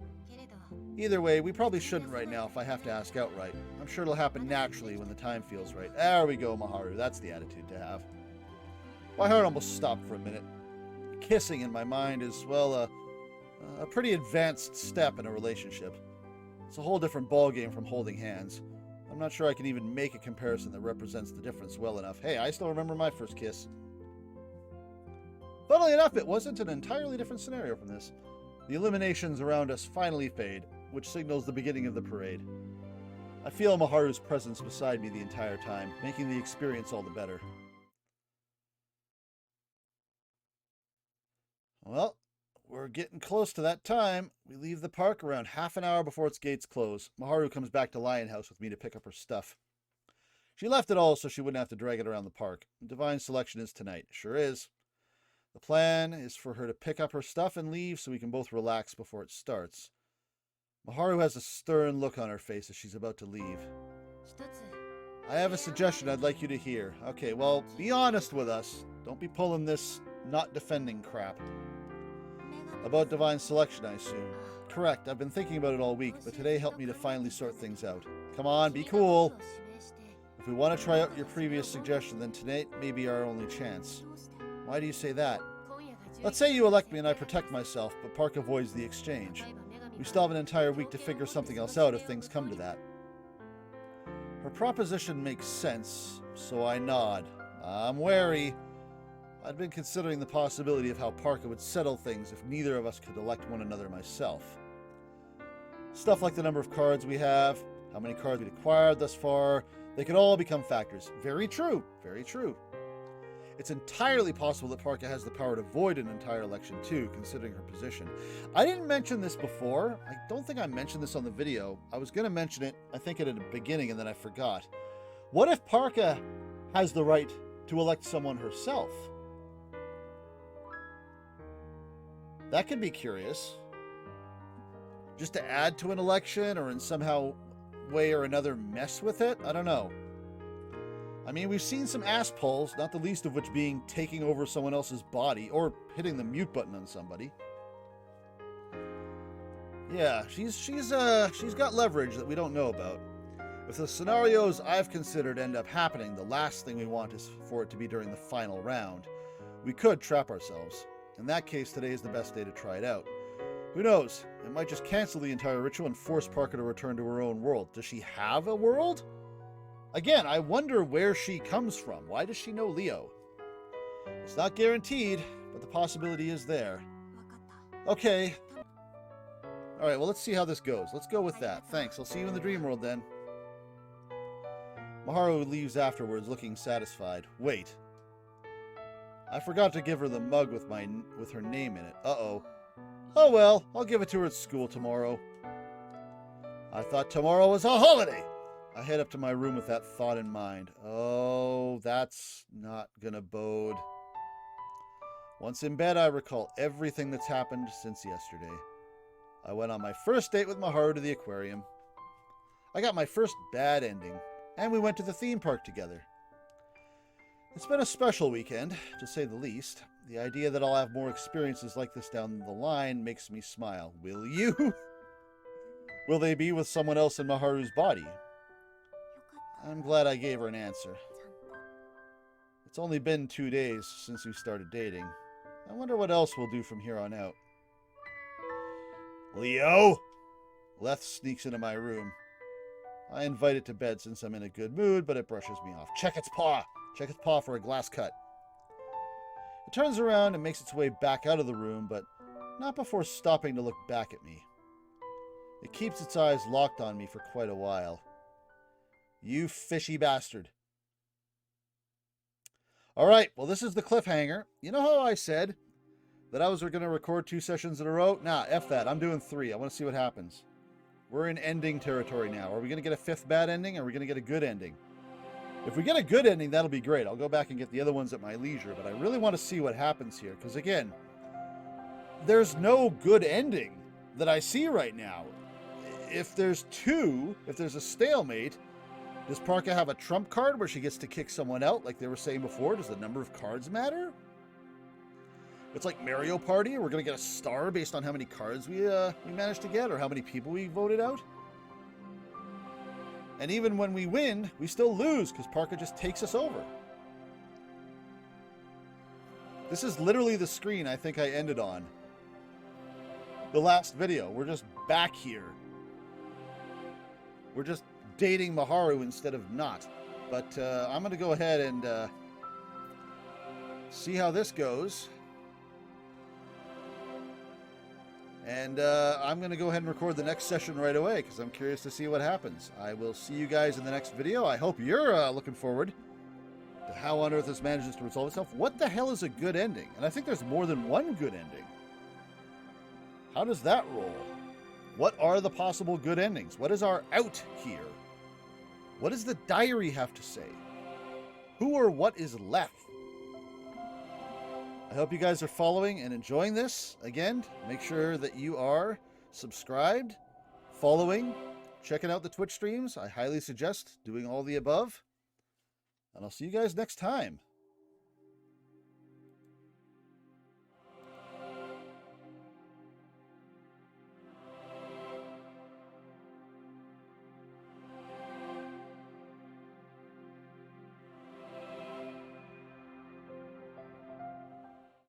Either way, we probably shouldn't right now if I have to ask outright. I'm sure it'll happen naturally when the time feels right. There we go, Maharu. That's the attitude to have. My heart almost stopped for a minute. Kissing in my mind is, well, a pretty advanced step in a relationship. It's a whole different ballgame from holding hands. I'm not sure I can even make a comparison that represents the difference well enough. Hey, I still remember my first kiss. Funnily enough, it wasn't an entirely different scenario from this. The illuminations around us finally fade, which signals the beginning of the parade. I feel Maharu's presence beside me the entire time, making the experience all the better. Well, we're getting close to that time. We leave the park around half an hour before its gates close. Maharu comes back to Lion House with me to pick up her stuff. She left it all so she wouldn't have to drag it around the park. Divine Selection is tonight. Sure is. The plan is for her to pick up her stuff and leave so we can both relax before it starts. Maharu has a stern look on her face as she's about to leave. I have a suggestion I'd like you to hear. Okay, well, be honest with us. Don't be pulling this not defending crap. About Divine Selection, I assume. Correct, I've been thinking about it all week, but today helped me to finally sort things out. Come on, be cool. If we want to try out your previous suggestion, then tonight may be our only chance. Why do you say that? Let's say you elect me and I protect myself, but Park avoids the exchange. We still have an entire week to figure something else out if things come to that. Her proposition makes sense, so I nod. I'm wary. I'd been considering the possibility of how Parka would settle things if neither of us could elect one another myself. Stuff like the number of cards we have, how many cards we'd acquired thus far, they could all become factors. Very true, very true. It's entirely possible that Parka has the power to void an entire election too, considering her position. I didn't mention this before. I don't think I mentioned this on the video. I was going to mention it, I think, at the beginning, and then I forgot. What if Parka has the right to elect someone herself? That could be curious. Just to add to an election or in somehow way or another mess with it? I don't know. I mean, we've seen some ass pulls, not the least of which being taking over someone else's body or hitting the mute button on somebody. Yeah, she's got leverage that we don't know about. If the scenarios I've considered end up happening, the last thing we want is for it to be during the final round. We could trap ourselves. In that case, today is the best day to try it out. Who knows? It might just cancel the entire ritual and force Parker to return to her own world. Does she have a world? Again, I wonder where she comes from. Why does she know Leo? It's not guaranteed, but the possibility is there. Okay. Alright, well, let's see how this goes. Let's go with that. Thanks. I'll see you in the dream world then. Maharu leaves afterwards, looking satisfied. Wait. I forgot to give her the mug with her name in it. Uh-oh. Oh well, I'll give it to her at school tomorrow. I thought tomorrow was a holiday. I head up to my room with that thought in mind. Oh, that's not gonna bode. Once in bed, I recall everything that's happened since yesterday. I went on my first date with Maharu to the aquarium. I got my first bad ending, and we went to the theme park together. It's been a special weekend, to say the least. The idea that I'll have more experiences like this down the line makes me smile. Will you? Will they be with someone else in Maharu's body? I'm glad I gave her an answer. It's only been 2 days since we started dating. I wonder what else we'll do from here on out. Leo! Leth sneaks into my room. I invite it to bed since I'm in a good mood, but it brushes me off. Check its paw! Check its paw for a glass cut. It turns around and makes its way back out of the room, but not before stopping to look back at me. It keeps its eyes locked on me for quite a while. You fishy bastard. Alright, well this is the cliffhanger. You know how I said that I was going to record 2 sessions in a row? Nah, F that. I'm doing 3. I want to see what happens. We're in ending territory now. Are we going to get a 5th bad ending, or are we going to get a good ending? If we get a good ending, that'll be great. I'll go back and get the other ones at my leisure, but I really want to see what happens here, because again, there's no good ending that I see right now. If there's a stalemate, does Parka have a trump card where she gets to kick someone out, like they were saying before? Does the number of cards matter? It's like Mario Party. We're going to get a star based on how many cards we managed to get, or how many people we voted out. And even when we win, we still lose because Parka just takes us over. This is literally the screen I think I ended on the last video. We're just back here. We're just dating Maharu instead of not. But I'm going to go ahead and see how this goes. And I'm going to go ahead and record the next session right away because I'm curious to see what happens. I will see you guys in the next video. I hope you're looking forward How on earth this manages to resolve itself? What the hell is a good ending? And I think there's more than one good ending. How does that roll? What are the possible good endings? What is our out here? What does the diary have to say? Who or what is left? I hope you guys are following and enjoying this. Again, make sure that you are subscribed, following, checking out the Twitch streams. I highly suggest doing all the above. And I'll see you guys next time.